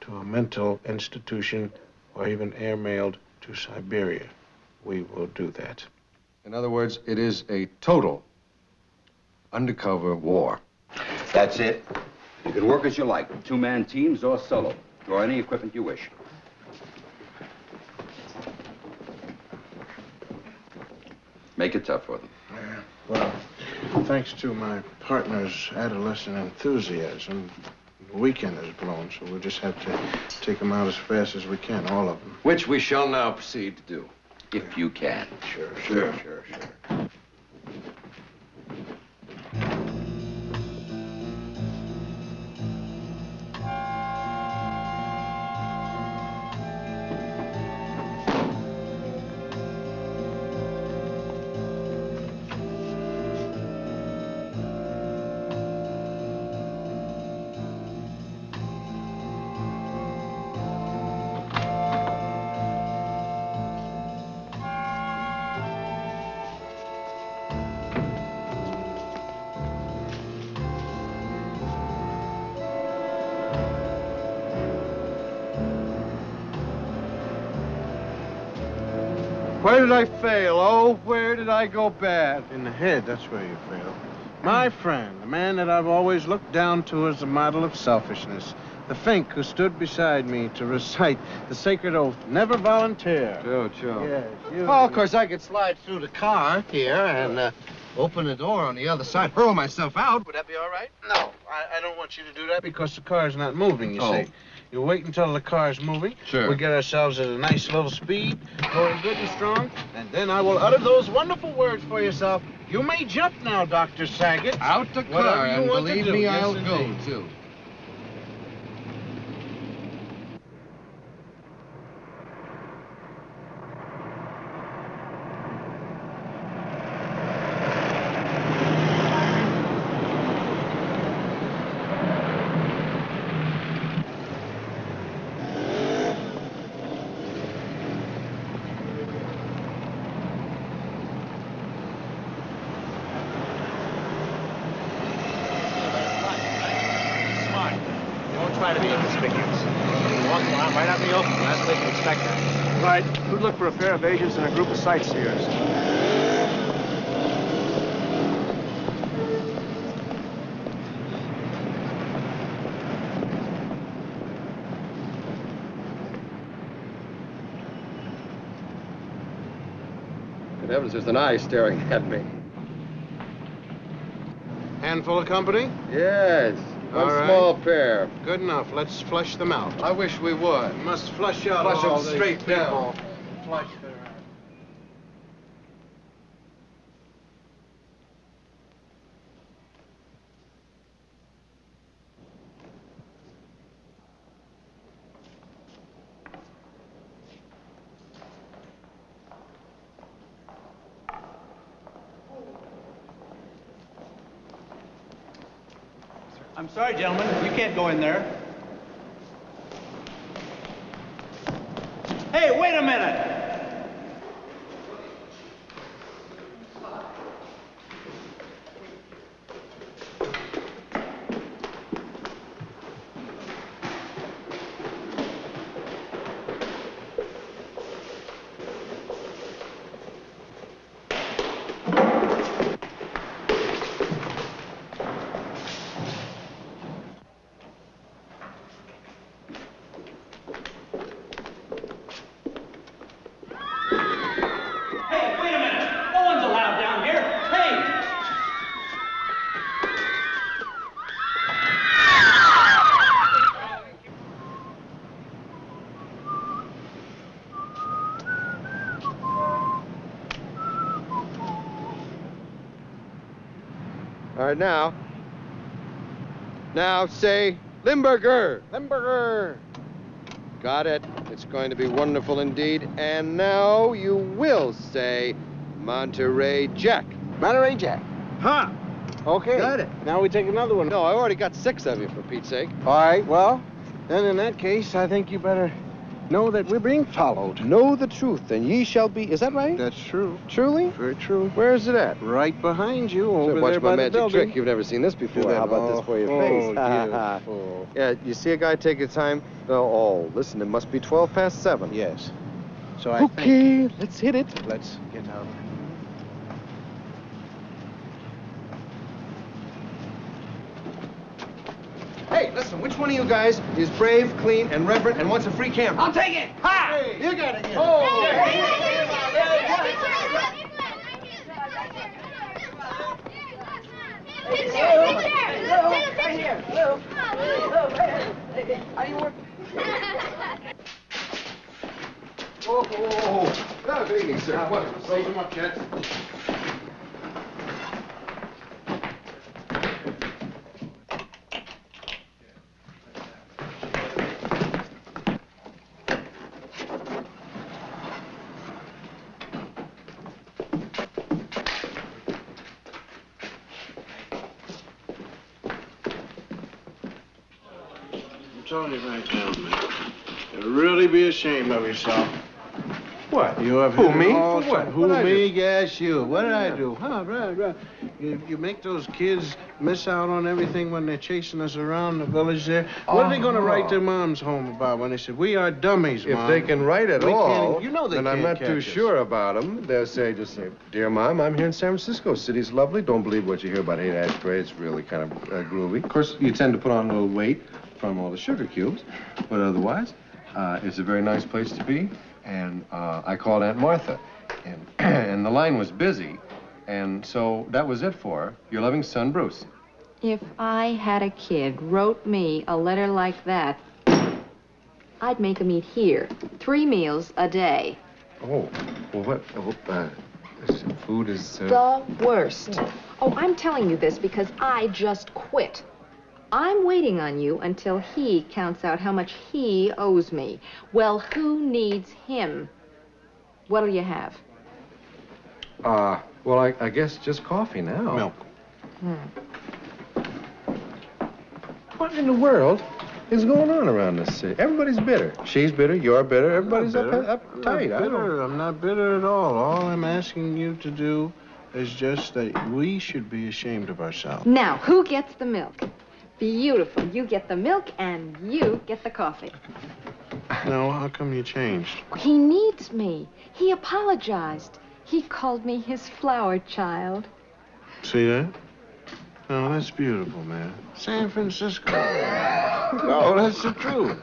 to a mental institution or even airmailed to Siberia, we will do that. In other words, it is a total undercover war. That's it. You can work as you like, two-man teams or solo. Draw any equipment you wish. Make it tough for them. Well, thanks to my partner's adolescent enthusiasm, the weekend is blown, so we'll just have to take them out as fast as we can, all of them. Which we shall now proceed to do. If you can. Sure. Where did I fail? Oh, where did I go bad? In the head, that's where you failed. My friend, the man that I've always looked down to as a model of selfishness. The Fink who stood beside me to recite the sacred oath, never volunteer. Joe. Yes, you. Well, of course, I could slide through the car here and open the door on the other side, hurl myself out. Would that be all right? No, I don't want you to do that because the car's not moving, you see. You wait until the car's moving. Sure. We get ourselves at a nice little speed, going good and strong, and then I will utter those wonderful words for yourself. You may jump now, Dr. Saget. Out the car, Whatever you and want to believe do. me, Yes, I'll go, indeed. too. Try to be inconspicuous. Walk around right out in the open. That's what they can expect. Right. Who'd look for a pair of agents and a group of sightseers? Good heavens, there's an eye staring at me. Handful of company? Yes. All One right. small pair. Good enough. Let's flush them out. I wish we would. We must flush out Flush all them these straight people. down. Flush their... I'm sorry, gentlemen. You can't go in there. Hey, wait a minute! All right, now. Now say Limburger. Limburger. Got it. It's going to be wonderful indeed. And now you will say Monterey Jack. Monterey Jack. Huh. Okay. Got it. Now we take another one. No, I already got 6 of you, for Pete's sake. All right, well, then in that case, I think you better know that we're being followed. Know the truth, and ye shall be... Is that right? That's true. Truly? Very true. Where is it at? Right behind you, over Watch there my by the magic building. trick. You've never seen this before. How about this for your face? Beautiful. Yeah, you see a guy take his time? Oh, listen, it must be 12 past 7. Yes. So I Okay, let's hit it. Let's get out of here. Hey, listen, which one of you guys is brave, clean, and reverent and wants a free camera? I'll take it. Ha! Hey, you got it. Oh! Right here. How do you work? Oh, good evening, sir. What? Raise them up, Chet. I'm telling you right now, man. You'll really be ashamed of yourself. What? You have Who, hit me? it all- For what? Who, What'd I me? do? Yes, you. What did I do? Huh, right. You make those kids miss out on everything when they're chasing us around the village there. What are they going to write their moms home about when they say, we are dummies, If Mom? they can write at We all, can't- you know they then I'm can't not too catch us. sure about them. They'll just say, Dear Mom, I'm here in San Francisco. City's lovely. Don't believe what you hear about Haight-Ashbury. It's really kind of groovy. Of course, you tend to put on a little weight from all the sugar cubes, but otherwise, it's a very nice place to be. And I called Aunt Martha, and the line was busy, and so that was it for her. Your loving son, Bruce. If I had a kid wrote me a letter like that, I'd make him eat here 3 meals a day. Oh, well, what? Food is... The worst. Oh, I'm telling you this because I just quit. I'm waiting on you until he counts out how much he owes me. Well, who needs him? What'll you have? Well, I guess just coffee now. Milk. What in the world is going on around this city? Everybody's bitter. She's bitter, you're bitter, everybody's uptight. I'm not bitter at all. All I'm asking you to do is just that we should be ashamed of ourselves. Now, who gets the milk? Beautiful. You get the milk and you get the coffee. No, how come you changed? He needs me. He apologized. He called me his flower child. See that? No, that's beautiful, man. San Francisco. No, that's the truth.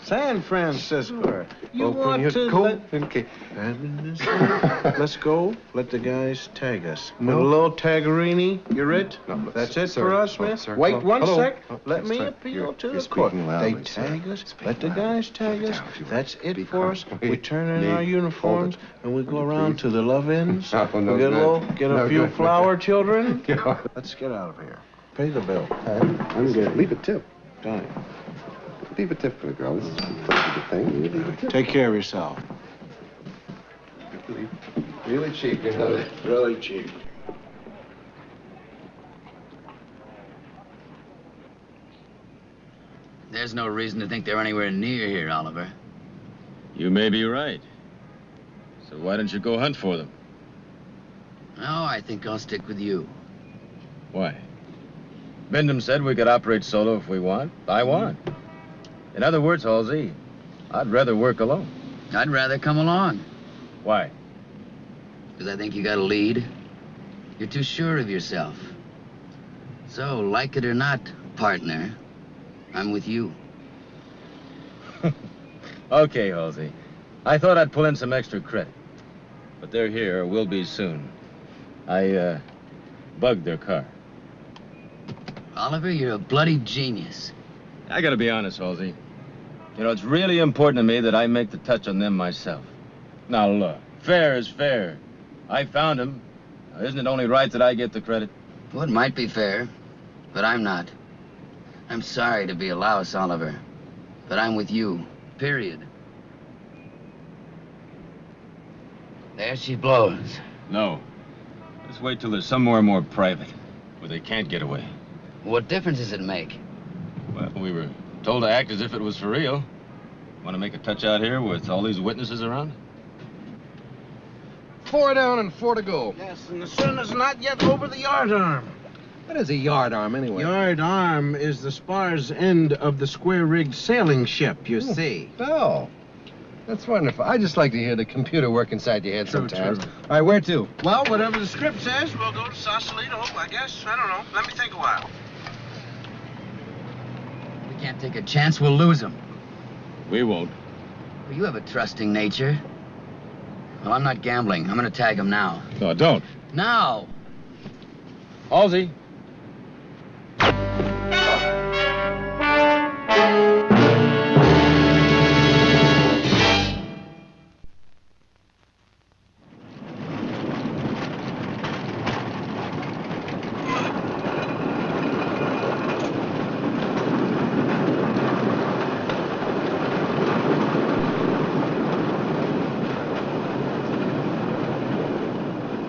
San Francisco. You Open want your to coat let... Let's go. Let the guys tag us. No. With a little taggerini. You're it? No, That's it sir. for us, man? Sir, Wait hello. one Hello. sec. Oh, Let me sir, appeal you're to the speaking court. loudly, They sir. tag us. Speak Let the loudly. guys tag Speak us. down if you will. That's it Speak for us. calmly. We turn in Me. our uniforms Hold it. and we go around to the love ins. Oh, no, We get no. get a No, few no, no. flower children. Yeah. Let's get out of here. Pay the bill. I'm good. Leave a tip. Done. Leave a tip for the girl. This is a good thing. You leave a tip. Take care of yourself. Really cheap, you know that. Really cheap. There's no reason to think they're anywhere near here, Oliver. You may be right. So why don't you go hunt for them? No, I think I'll stick with you. Why? Bindham said we could operate solo if we want. I want. In other words, Halsey, I'd rather work alone. I'd rather come along. Why? Because I think you got a lead. You're too sure of yourself. So, like it or not, partner, I'm with you. Okay, Halsey. I thought I'd pull in some extra credit. But they're here, or will be soon. I, bugged their car. Oliver, you're a bloody genius. I gotta be honest, Halsey. You know, it's really important to me that I make the touch on them myself. Now, look, fair is fair. I found him. Now, isn't it only right that I get the credit? Well, it might be fair, but I'm not. I'm sorry to be a louse, Oliver, but I'm with you, period. There she blows. No. Let's wait till there's somewhere more private, where they can't get away. What difference does it make? Well, we were told to act as if it was for real. Want to make a touch out here with all these witnesses around? 4 down and 4 to go. Yes, and the sun is not yet over the yardarm. What is a yardarm, anyway? Yardarm is the spars end of the square-rigged sailing ship, you see. Oh, that's wonderful. I just like to hear the computer work inside your head sometimes. True. All right, where to? Well, whatever the script says, we'll go to Sausalito, I guess. I don't know. Let me think a while. We can't take a chance, we'll lose them. We won't. Well, you have a trusting nature. Well, I'm not gambling. I'm gonna tag him now. No, don't. Now! Halsey.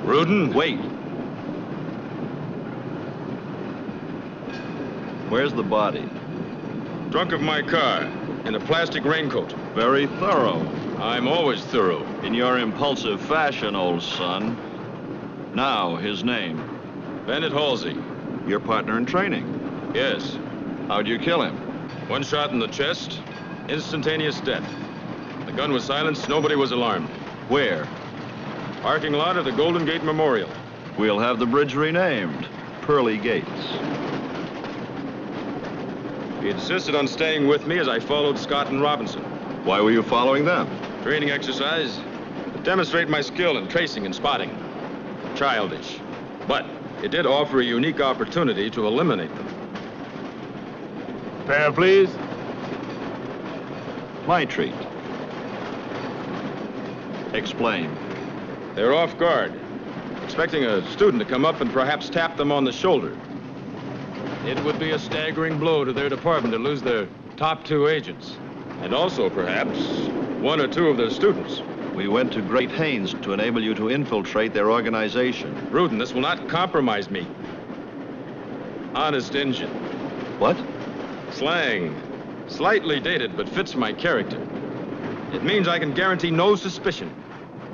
Rudin, wait. Where's the body? Trunk of my car, in a plastic raincoat. Very thorough. I'm always thorough. In your impulsive fashion, old son. Now, his name. Bennett Halsey. Your partner in training. Yes. How'd you kill him? One shot in the chest, instantaneous death. The gun was silenced, nobody was alarmed. Where? Parking lot of the Golden Gate Memorial. We'll have the bridge renamed Pearly Gates. He insisted on staying with me as I followed Scott and Robinson. Why were you following them? Training exercise to demonstrate my skill in tracing and spotting. Childish. But it did offer a unique opportunity to eliminate them. Pair, please. My treat. Explain. They're off guard, expecting a student to come up and perhaps tap them on the shoulder. It would be a staggering blow to their department to lose their top 2 agents, and also, perhaps, 1 or 2 of their students. We went to great pains to enable you to infiltrate their organization. Rudin, this will not compromise me. Honest Injun. What? Slang. Slightly dated, but fits my character. It means I can guarantee no suspicion.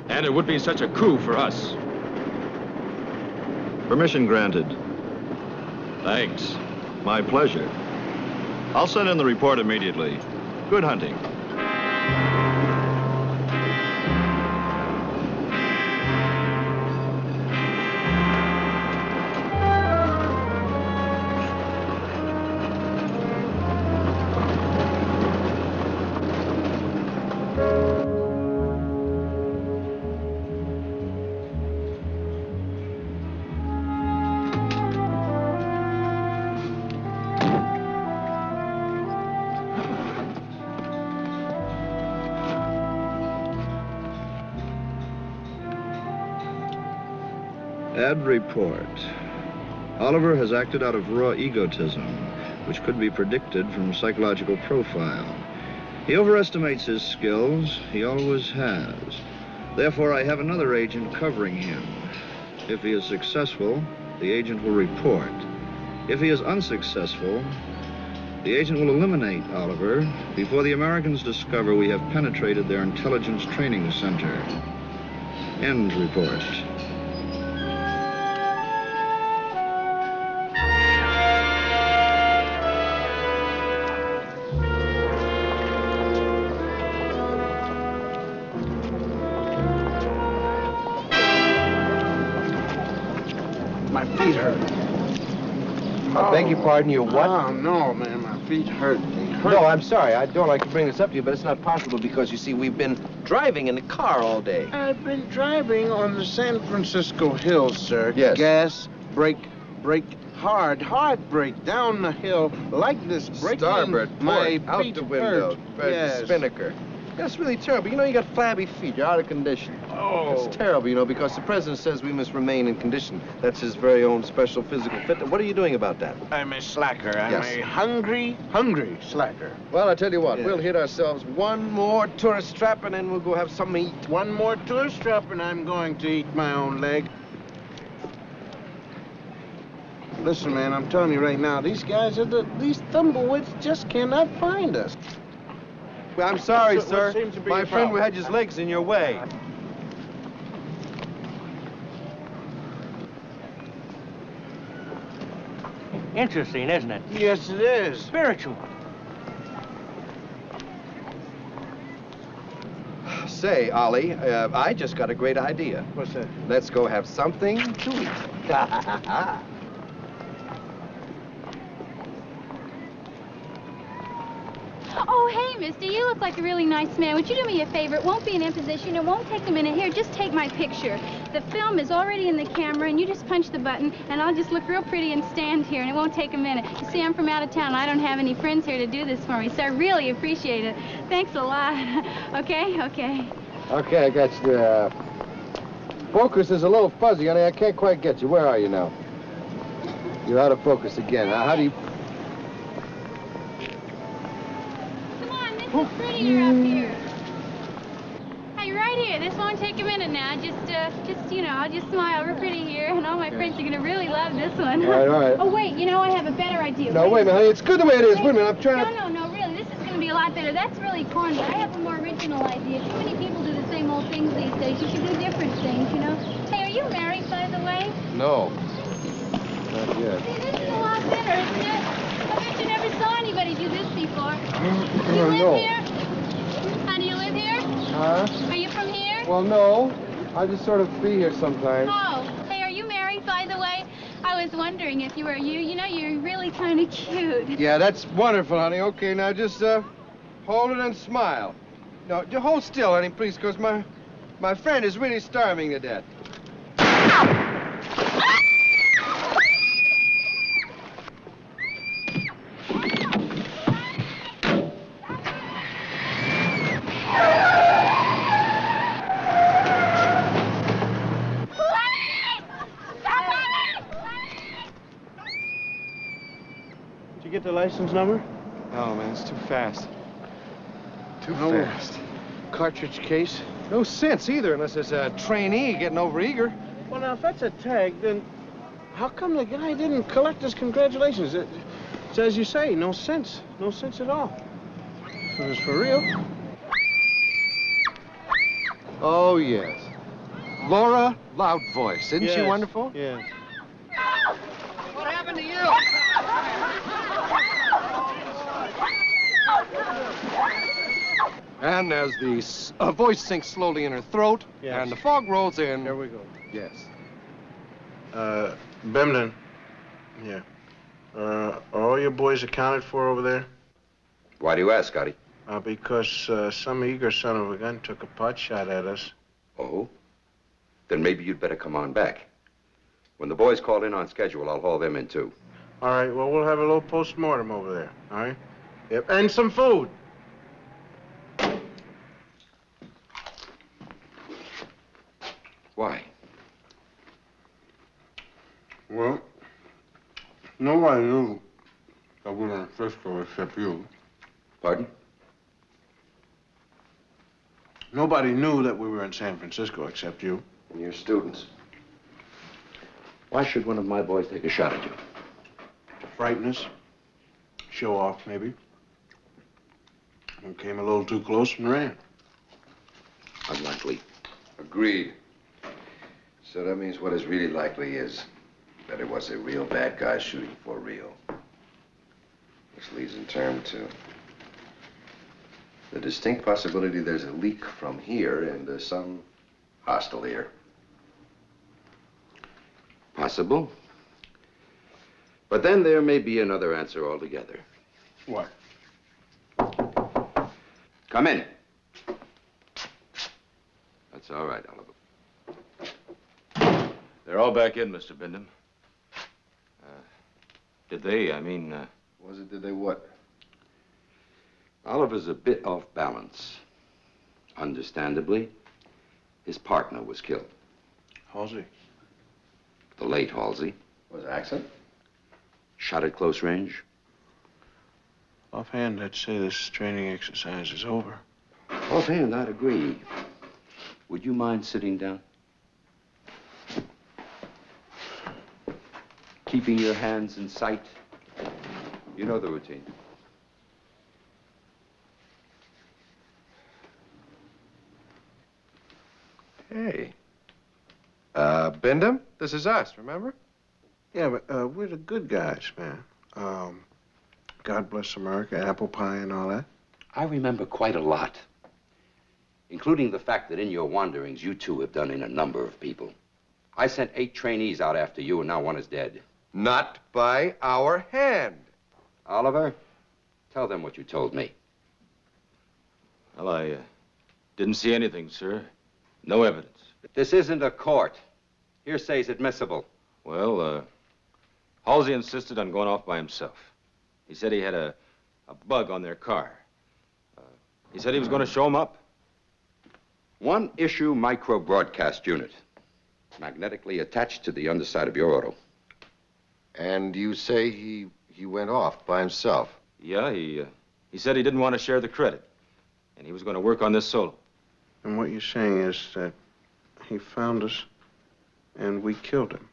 And it would be such a coup for us. Permission granted. Thanks. My pleasure. I'll send in the report immediately. Good hunting. Add report. Oliver has acted out of raw egotism, which could be predicted from psychological profile. He overestimates his skills. He always has. Therefore, I have another agent covering him. If he is successful, the agent will report. If he is unsuccessful, the agent will eliminate Oliver before the Americans discover we have penetrated their intelligence training center. End report. I beg your pardon, your what? Oh, no, man, my feet hurt. They hurt. No, I'm sorry. I don't like to bring this up to you, but it's not possible because, you see, we've been driving in the car all day. I've been driving on the San Francisco hills, sir. Yes. Gas, brake, hard brake down the hill like this. Braking Starboard, my port, out feet the window, hurt. Yes. Spinnaker. That's really terrible. You know, you got flabby feet. You're out of condition. Oh. It's terrible, you know, because the president says we must remain in condition. That's his very own special physical fitness. What are you doing about that? I'm a slacker. I'm Yes. a hungry slacker. Well, I tell you what, Yeah. we'll hit ourselves one more tourist trap, and then we'll go have something to eat. One more tourist trap, and I'm going to eat my own leg. Listen, man, I'm telling you right now, these guys, these thumbleweeds just cannot find us. Well, I'm sorry, What sir. seems to be My your friend problem? had his legs in your way. Interesting, isn't it? Yes, it is. Spiritual. Say, Ollie, I just got a great idea. What's that? Let's go have something to eat. Oh, hey, mister, you look like a really nice man. Would you do me a favor? It won't be an imposition. It won't take a minute. Here, just take my picture. The film is already in the camera, and you just punch the button, and I'll just look real pretty and stand here, and it won't take a minute. You see, I'm from out of town. I don't have any friends here to do this for me, so I really appreciate it. Thanks a lot. Okay? Okay. Okay, I got you. Focus is a little fuzzy, honey. I can't quite get you. Where are you now? You're out of focus again. How do you... This is prettier up here. Hey, right here. This won't take a minute now. Just, you know, I'll just smile real pretty here, and all my friends are gonna really love this one. All right, all right. Oh, wait, you know, I have a better idea. No, wait a minute, honey. It's good the way it is. Wait a minute, I'm trying to... No, really. This is gonna be a lot better. That's really corny. I have a more original idea. Too many people do the same old things these days. You should do different things, you know? Hey, are you married, by the way? No. Not yet. See, this is a lot better, isn't it? I bet you never saw anybody do this before. You live No. here? How do you live here? Huh? Are you from here? Well, no. I just sort of be here sometimes. Oh, hey, are you married, by the way? I was wondering if you were you. You know, you're really kind of cute. Yeah, that's wonderful, honey. Okay, now just hold it and smile. No, just hold still, honey, please, because my friend is really starving to death. Did you get the license number? No, man, it's too fast. Too No. fast. Cartridge case? No sense either, unless it's a trainee getting overeager. Well, now, if that's a tag, then how come the guy didn't collect his congratulations? It's as you say, no sense. No sense at all. If it was for real. Oh, yes. Laura Loud Voice. Isn't she Yes, wonderful? Yeah. What happened to you? And as the voice sinks slowly in her throat, Yes. and the fog rolls in. There we go. Yes. Bemden. Yeah. Are all your boys accounted for over there? Why do you ask, Scotty? Because some eager son of a gun took a pot shot at us. Oh? Then maybe you'd better come on back. When the boys call in on schedule, I'll haul them in, too. All right, well, we'll have a little post-mortem over there, all right? Yep, and some food. Why? Well, nobody knew that we were in Frisco except you. Pardon? Nobody knew that we were in San Francisco except you. And your students. Why should one of my boys take a shot at you? To frighten us. Show off, maybe. We came a little too close and ran. Unlikely. Agreed. So that means what is really likely is that it was a real bad guy shooting for real. Which leads in turn to the distinct possibility there's a leak from here into some hostile ear. Possible. But then there may be another answer altogether. What? Come in. That's all right, Oliver. They're all back in, Mr. Bindham. Did they? Was it, did they what? Oliver's a bit off balance. Understandably, his partner was killed. Halsey? The late Halsey. Was it accident? Shot at close range. Offhand, I'd say this training exercise is over. Offhand, I'd agree. Would you mind sitting down? Keeping your hands in sight. You know the routine. Hey. Bindham, this is us, remember? Yeah, but we're the good guys, man. God bless America, apple pie and all that. I remember quite a lot, including the fact that in your wanderings, you two have done in a number of people. I sent 8 trainees out after you, and now one is dead. Not by our hand. Oliver, tell them what you told me. Well, I didn't see anything, sir. No evidence. This isn't a court. Hearsay's admissible. Well, Halsey insisted on going off by himself. He said he had a bug on their car. He said he was going to show him up. One-issue micro-broadcast unit, magnetically attached to the underside of your auto. And you say he went off by himself? Yeah, he said he didn't want to share the credit, and he was going to work on this solo. And what you're saying is that he found us and we killed him.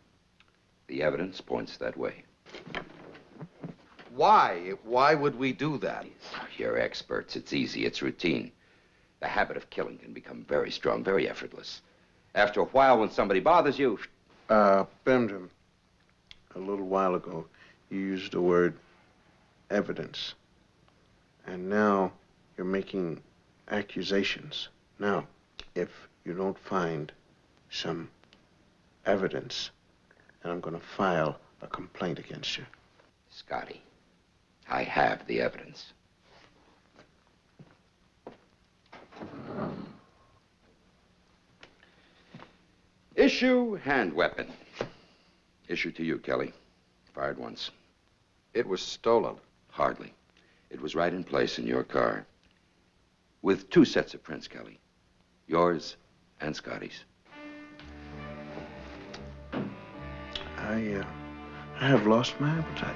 The evidence points that way. Why? Why would we do that? You're experts. It's easy. It's routine. The habit of killing can become very strong, very effortless. After a while, when somebody bothers you... Bindham, a little while ago, you used the word evidence. And now you're making accusations. Now, if you don't find some evidence, then I'm going to file a complaint against you. Scotty, I have the evidence. Issue hand weapon. Issue to you, Kelly. Fired once. It was stolen. Hardly. It was right in place in your car. With 2 sets of prints, Kelly. Yours and Scotty's. I have lost my appetite.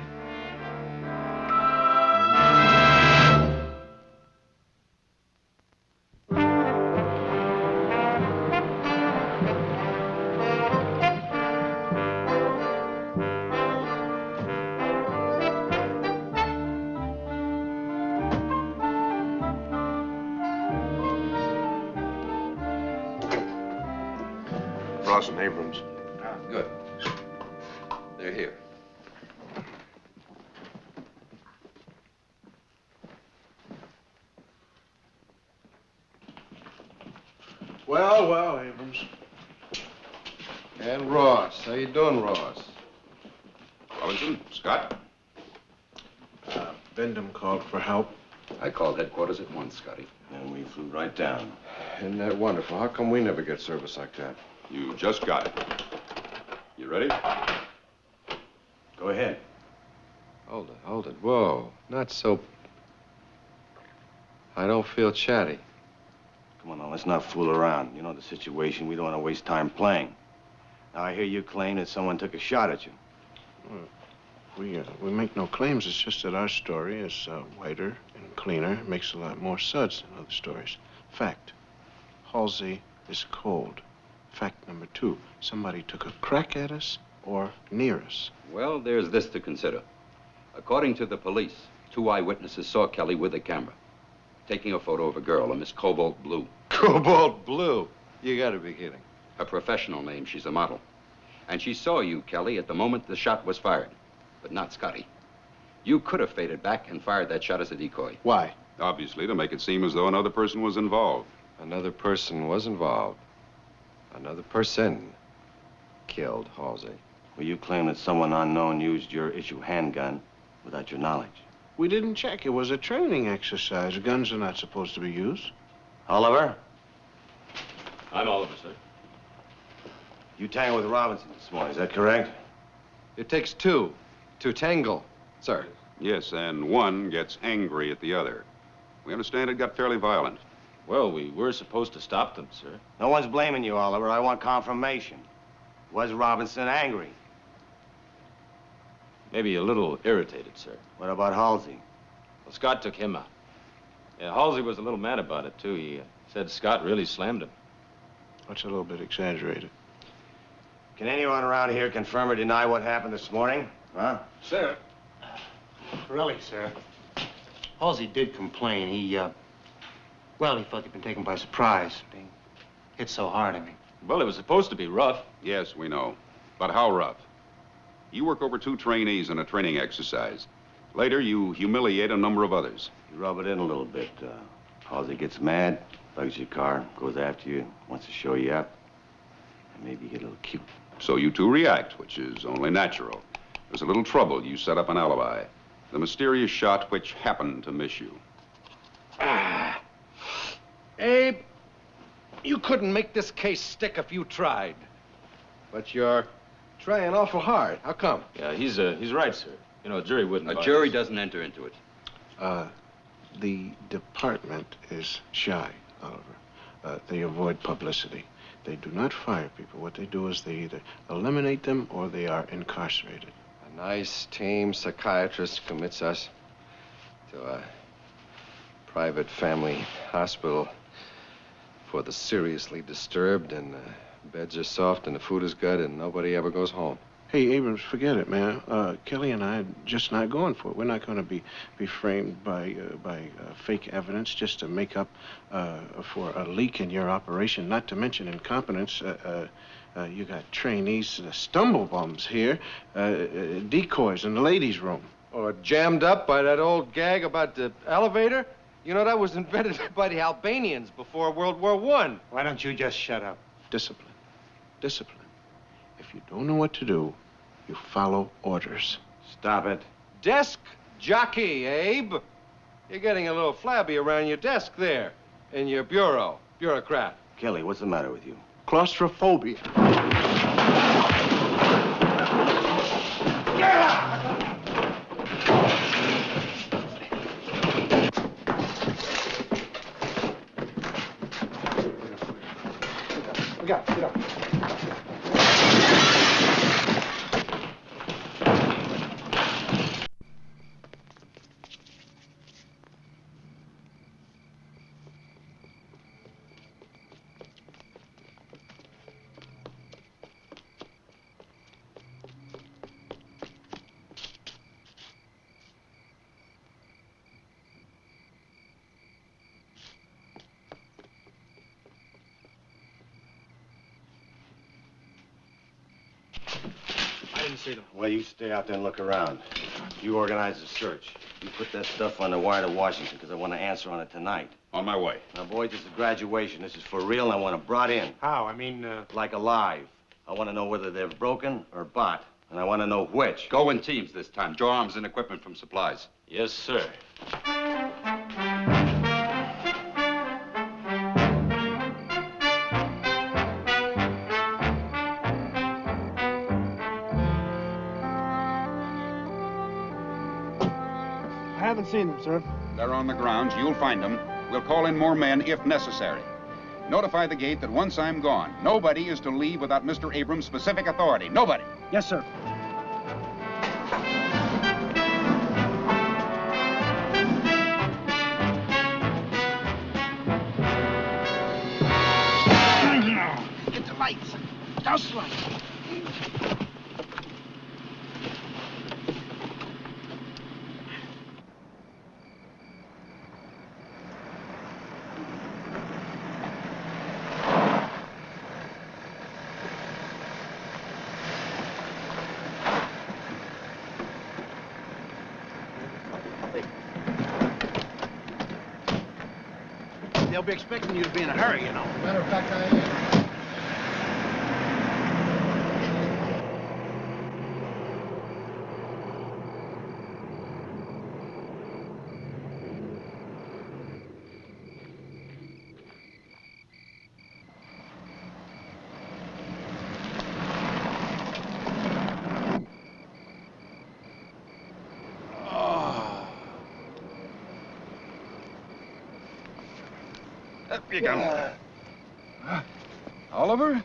Ross and Abrams. Good. They're here. Well, Abrams. And Ross. How you doing, Ross? Robinson, Scott? Bindham called for help. I called headquarters at once, Scotty. And we flew right down. Isn't that wonderful? How come we never get service like that? You just got it. You ready? Go ahead. Hold it. Whoa, not so... I don't feel chatty. Come on now, let's not fool around. You know the situation. We don't want to waste time playing. Now, I hear you claim that someone took a shot at you. We make no claims. It's just that our story is whiter and cleaner. It makes a lot more suds than other stories. Fact, Halsey is cold. Fact number 2, somebody took a crack at us or near us. Well, there's this to consider. According to the police, 2 eyewitnesses saw Kelly with a camera, taking a photo of a girl, a Miss Cobalt Blue. Cobalt Blue? You gotta be kidding. Her professional name, she's a model. And she saw you, Kelly, at the moment the shot was fired, but not Scotty. You could have faded back and fired that shot as a decoy. Why? Obviously, to make it seem as though another person was involved. Another person was involved. Another person killed Halsey. Well, you claim that someone unknown used your issue handgun without your knowledge. We didn't check. It was a training exercise. Guns are not supposed to be used. Oliver? I'm Oliver, sir. You tangled with Robinson this morning, is that correct? It takes 2 to tangle, sir. Yes, and one gets angry at the other. We understand it got fairly violent. Well, we were supposed to stop them, sir. No one's blaming you, Oliver. I want confirmation. Was Robinson angry? Maybe a little irritated, sir. What about Halsey? Well, Scott took him out. Yeah, Halsey was a little mad about it, too. He said Scott really slammed him. That's a little bit exaggerated. Can anyone around here confirm or deny what happened this morning? Huh? Sir. Really, sir. Halsey did complain. Well, he felt he'd been taken by surprise, being hit so hard, I mean. Well, it was supposed to be rough. Yes, we know. But how rough? You work over 2 trainees in a training exercise. Later, you humiliate a number of others. You rub it in a little bit. Halsey gets mad, bugs your car, goes after you, wants to show you up, and maybe you get a little cute. So you two react, which is only natural. There's a little trouble. You set up an alibi. The mysterious shot which happened to miss you. Abe, you couldn't make this case stick if you tried. But you're trying awful hard. How come? Yeah, he's right, sir. You know, a jury wouldn't. A jury doesn't enter into it. The department is shy, Oliver. They avoid publicity. They do not fire people. What they do is they either eliminate them or they are incarcerated. A nice, tame psychiatrist commits us to a private family hospital for the seriously disturbed, and beds are soft and the food is good and nobody ever goes home. Hey, Abrams, forget it, man. Kelly and I are just not going for it. We're not going to be framed by fake evidence just to make up for a leak in your operation, not to mention incompetence. You got trainees, stumble bums here, decoys in the ladies' room. Or jammed up by that old gag about the elevator? You know, that was invented by the Albanians before World War I. Why don't you just shut up? Discipline. Discipline. If you don't know what to do, you follow orders. Stop it. Desk jockey, Abe. You're getting a little flabby around your desk there. In your bureau. Bureaucrat. Kelly, what's the matter with you? Claustrophobia. Get up. Well, you stay out there and look around. You organize the search. You put that stuff on the wire to Washington, because I want to answer on it tonight. On my way. Now, boys, this is graduation. This is for real, and I want it brought in. How? I mean, Like alive. I want to know whether they're broken or bought, and I want to know which. Go in teams this time. Draw arms and equipment from supplies. Yes, sir. I haven't seen them, sir. They're on the grounds. You'll find them. We'll call in more men if necessary. Notify the gate that once I'm gone, nobody is to leave without Mr. Abrams' specific authority. Nobody. Yes, sir. Get the lights. Douse the lights. They'll be expecting you to be in a hurry, you know. Matter of fact, I am. Up you come. Oliver?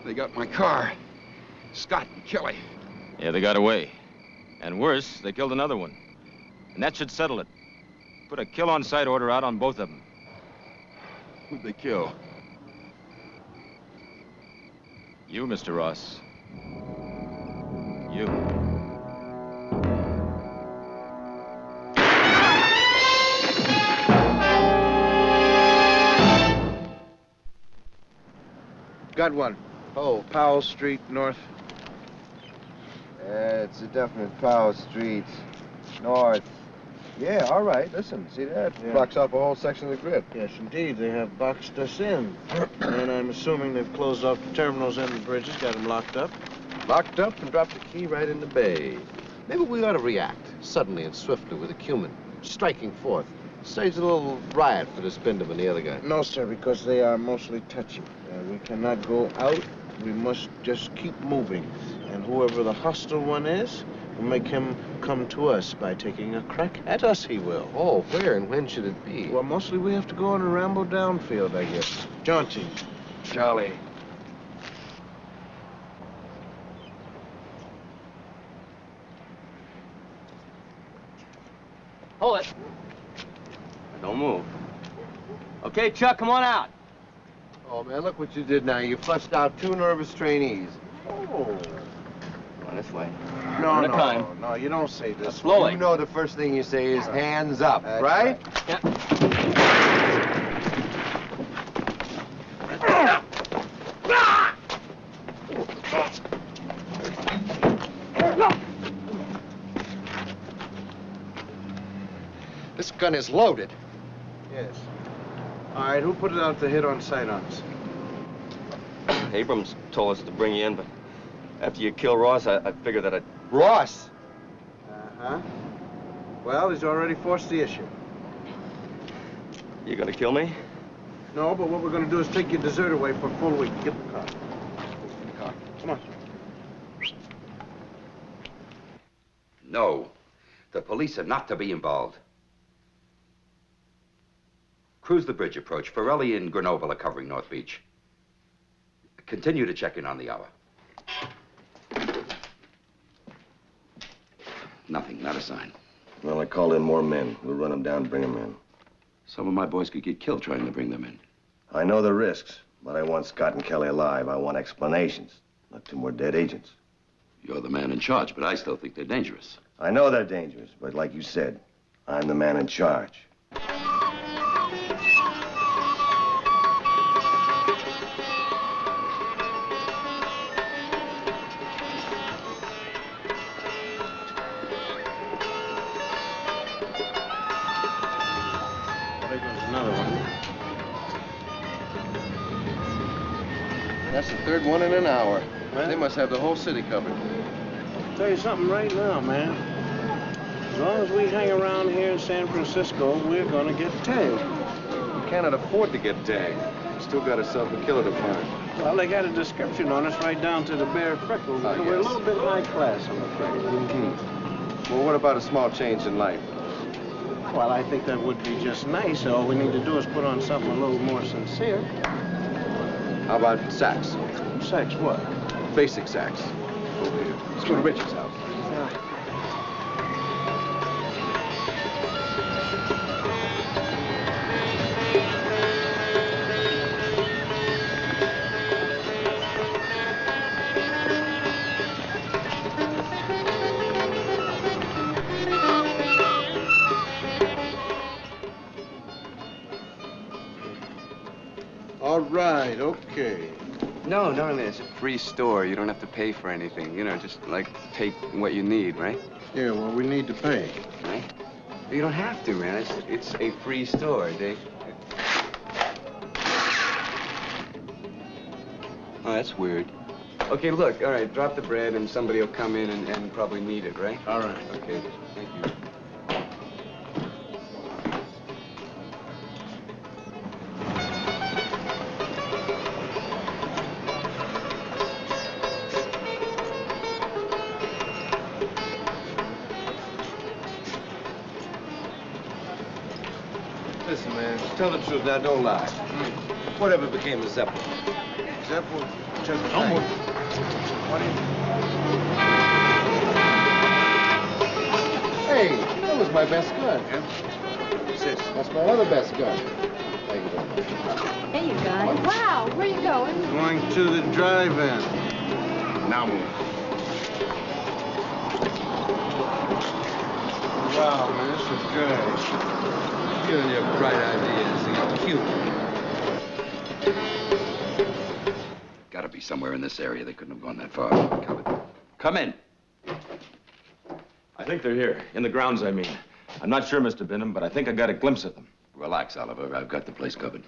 They got my car. Scott and Kelly. Yeah, they got away. And worse, they killed another one. And that should settle it. Put a kill-on-sight order out on both of them. Who'd they kill? You, Mr. Ross. You. Got one. Oh, Powell Street, north. It's a definite Powell Street, north. Yeah, all right. Listen, see that? Yeah. Blocks off a whole section of the grid. Yes, indeed. They have boxed us in. And I'm assuming they've closed off the terminals and the bridges, got them locked up. Locked up and dropped the key right in the bay. Maybe we ought to react suddenly and swiftly with a cumin, striking forth. Stage a little riot for this Bindham and the other guy. No, sir, because they are mostly touchy. We cannot go out. We must just keep moving. And whoever the hostile one is, we'll make him come to us by taking a crack at us, he will. Oh, where and when should it be? Well, mostly we have to go on a ramble downfield, I guess. Jaunty. Charlie. Hold it. Don't move. Okay, Chuck, come on out. Oh, man, look what you did now. You flushed out 2 nervous trainees. Oh. On this way. No, One at a time. no, you don't say this. Slowly. You know the first thing you say is hands up, right? Yeah. This gun is loaded. Yes. All right, who put it out to hit on sight on us? Abrams told us to bring you in, but after you kill Ross, I figured that I'd... Ross! Uh-huh. Well, he's already forced the issue. You gonna kill me? No, but what we're going to do is take your dessert away for a full week. Get in the car. Get in the car. Come on. No, the police are not to be involved. Cruise the bridge approach. Forelli and Grenoble are covering North Beach. Continue to check in on the hour. Nothing, not a sign. Well, I called in more men. We'll run them down and bring them in. Some of my boys could get killed trying to bring them in. I know the risks, but I want Scott and Kelly alive. I want explanations, not 2 more dead agents. You're the man in charge, but I still think they're dangerous. I know they're dangerous, but like you said, I'm the man in charge. There goes another one. That's the 3rd one in an hour. Well, They must have the whole city covered. I'll tell you something right now, man. As long as we hang around here in San Francisco, we're going to get tagged. We cannot afford to get tagged. We still got ourselves a killer to find. Well, they got a description on us right down to the bare freckles. Ah, We're a yes. little bit high class, I'm afraid. Well, what about a small change in life? Well, I think that would be just nice. All we need to do is put on something a little more sincere. How about sax? Sex what? Basic sax. Over here. Let's go to Richard's house. All right, okay. No, it's a free store. You don't have to pay for anything. You know, just, like, take what you need, right? Yeah, well, we need to pay. Right? You don't have to, man. It's a free store, Dave. Oh, that's weird. Okay, look, all right, drop the bread and somebody will come in and probably need it, right? All right. Okay, thank you. Listen, man, tell the truth now, don't lie. Whatever became of Zeppelin? Zeppelin? Hey, that was my best gun. Yeah? That's my other best gun. Thank you very much. Hey, you guys. Wow, where you going? Going to the drive-in. Now move. Wow, man, this is good. You and your bright ideas, you're cute. Gotta be somewhere in this area. They couldn't have gone that far. Come in. I think they're here. In the grounds, I mean. I'm not sure, Mr. Binham, but I think I got a glimpse of them. Relax, Oliver. I've got the place covered.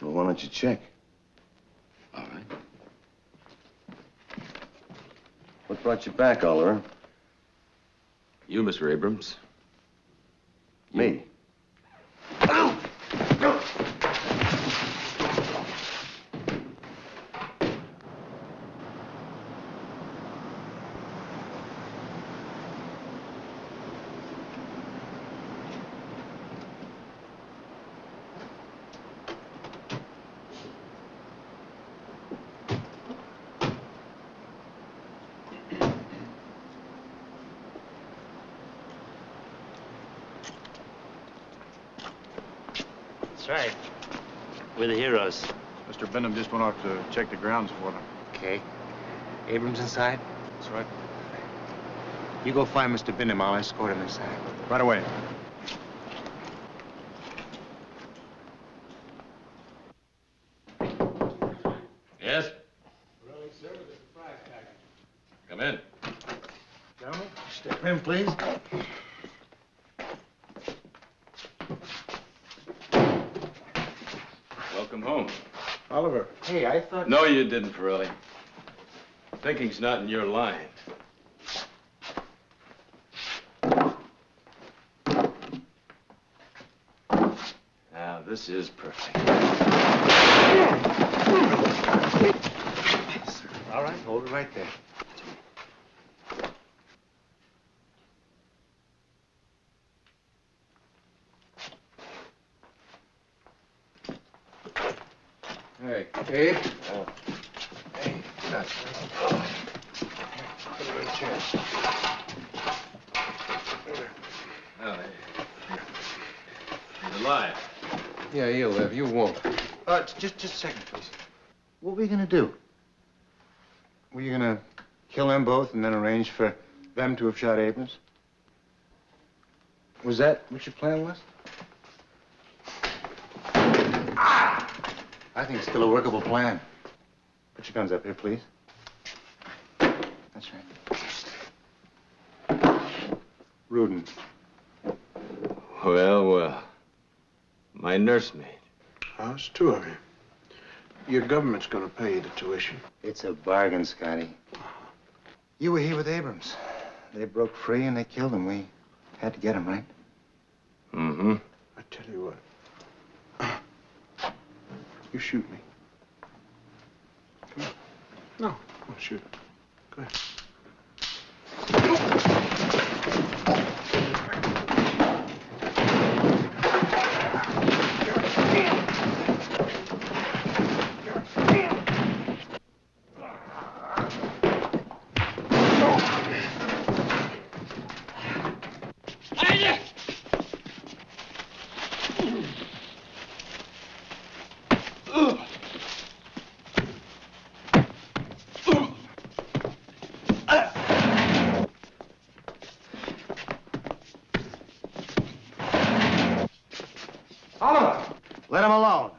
Well, why don't you check? All right. What brought you back, Oliver? You, Mr. Abrams. Me. That's right. We're the heroes. Mr. Benham just went off to check the grounds for them. Okay. Abrams inside? That's right. You go find Mr. Binham. I'll escort him inside. Right away. Yes? Come in. Gentlemen, step in, please. Welcome home. Oliver. Hey, I thought... No, you didn't, Pirelli. Thinking's not in your line. Now, this is perfect. All right, hold it right there. Hey, Abe. Hey, nuts. Put him in a chair. Well, he's alive. Yeah, he'll live. You won't. Just a second, please. What were you gonna do? Were you gonna kill them both and then arrange for them to have shot Abrams? Was that what your plan was? I think it's still a workable plan. Put your guns up here, please. That's right. Rudin. Well, well. My nursemaid. Oh, it's two of you. Your government's gonna pay you the tuition. It's a bargain, Scotty. You were here with Abrams. They broke free and they killed him. We had to get him, right? Mm-hmm. I tell you what. You shoot me. Come on. No, don't shoot. Go ahead. Let him alone.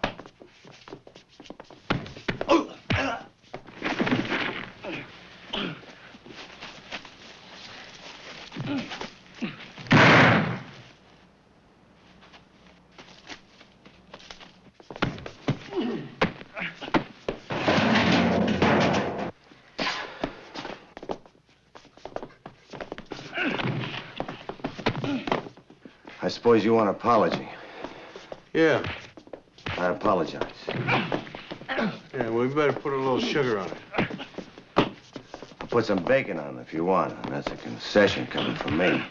I suppose you want an apology. Yeah. I apologize. Yeah, well, we better put a little sugar on it. I'll put some bacon on it if you want, and that's a concession coming from me.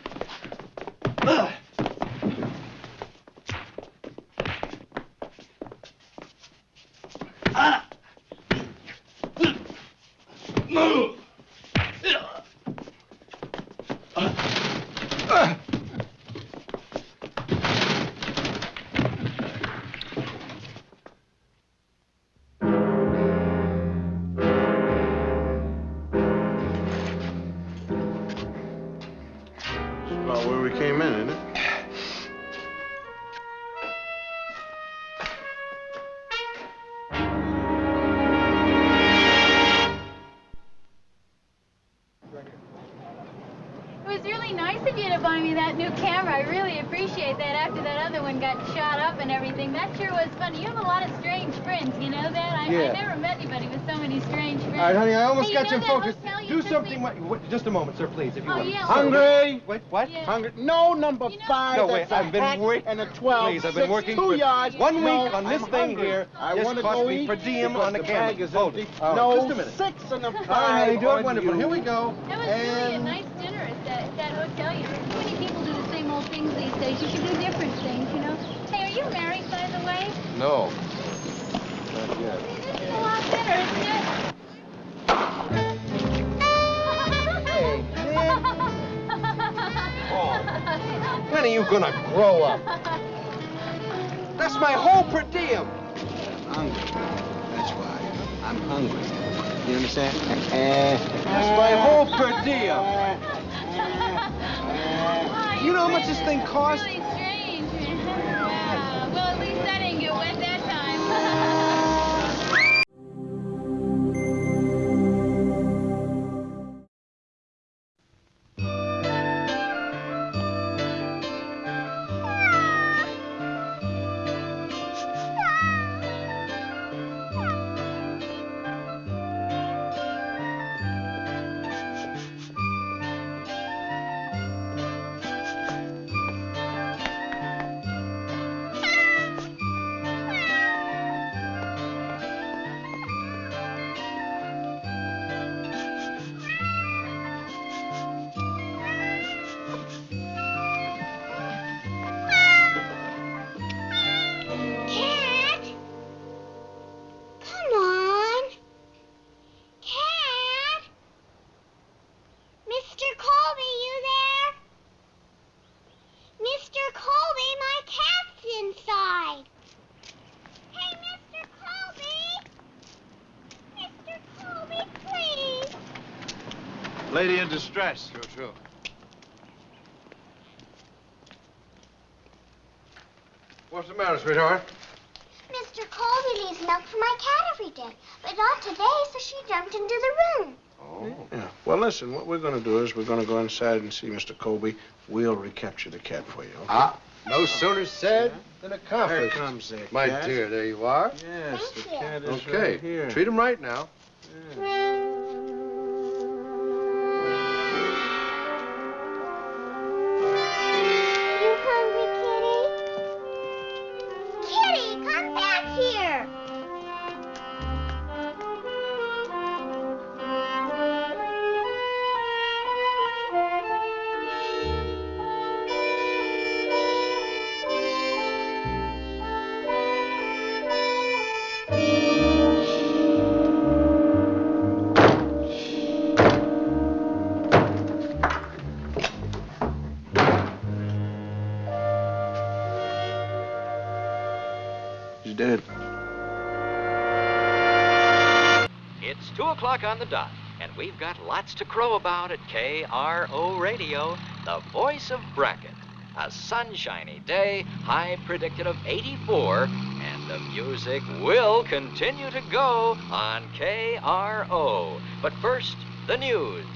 really nice of you to buy me that new camera. I really appreciate that after that other one got shot up and everything. That sure was funny. You have a lot of strange friends, you know that? I never met anybody with so many strange friends. All right, honey, I almost got you know focused. that hotel Do you took something. me- Wait, just a moment, sir, please, if you will. yeah, Hungry? Wait, what? Yeah. Hungry? No, number 5. No, wait, That's a I've been hat working. and a 12. Please, I've been working 2 for yards. 1 week No, on this I'm thing hungry. here. I Just want to cost go me eat per diem because on the bag camera. is Hold empty. it. All right, No, just a minute. 6 and a 5. All right, honey, do it on wonderful. you. Here we go. That was really a nice dinner at that hotel. You know, too many people do the same old things these days. You should do different things, you know. Hey, are you married, by the way? No. Not yet. This is a lot better, isn't it? Hey, when are you gonna grow up? That's my whole per diem. I'm hungry. That's why. I'm hungry. You understand? That's my whole per diem. You know how much this thing costs? Really strange. Wow. Well, at least I didn't get wet that time. Cat? Come on. Cat? Mr. Colby, you there? Mr. Colby, my cat's inside. Hey, Mr. Colby! Mr. Colby, please. Lady in distress. True. What's the matter, sweetheart? Mr. Colby leaves milk for my cat every day, but not today, so she jumped into the room. Oh. Yeah. Well, listen, what we're going to do is we're going to go inside and see Mr. Colby. We'll recapture the cat for you, okay? Ah, no sooner said than accomplished. Here comes the My cat. dear, there you are. Yes, Thank the you. cat is Okay, right here. treat him right now. You hungry, Kitty? Kitty, come back here. He's dead. It's 2 o'clock on the dot, and we've got lots to crow about at KRO Radio, the voice of Brackett. A sunshiny day, high predicted of 84, and the music will continue to go on KRO. But first, the news.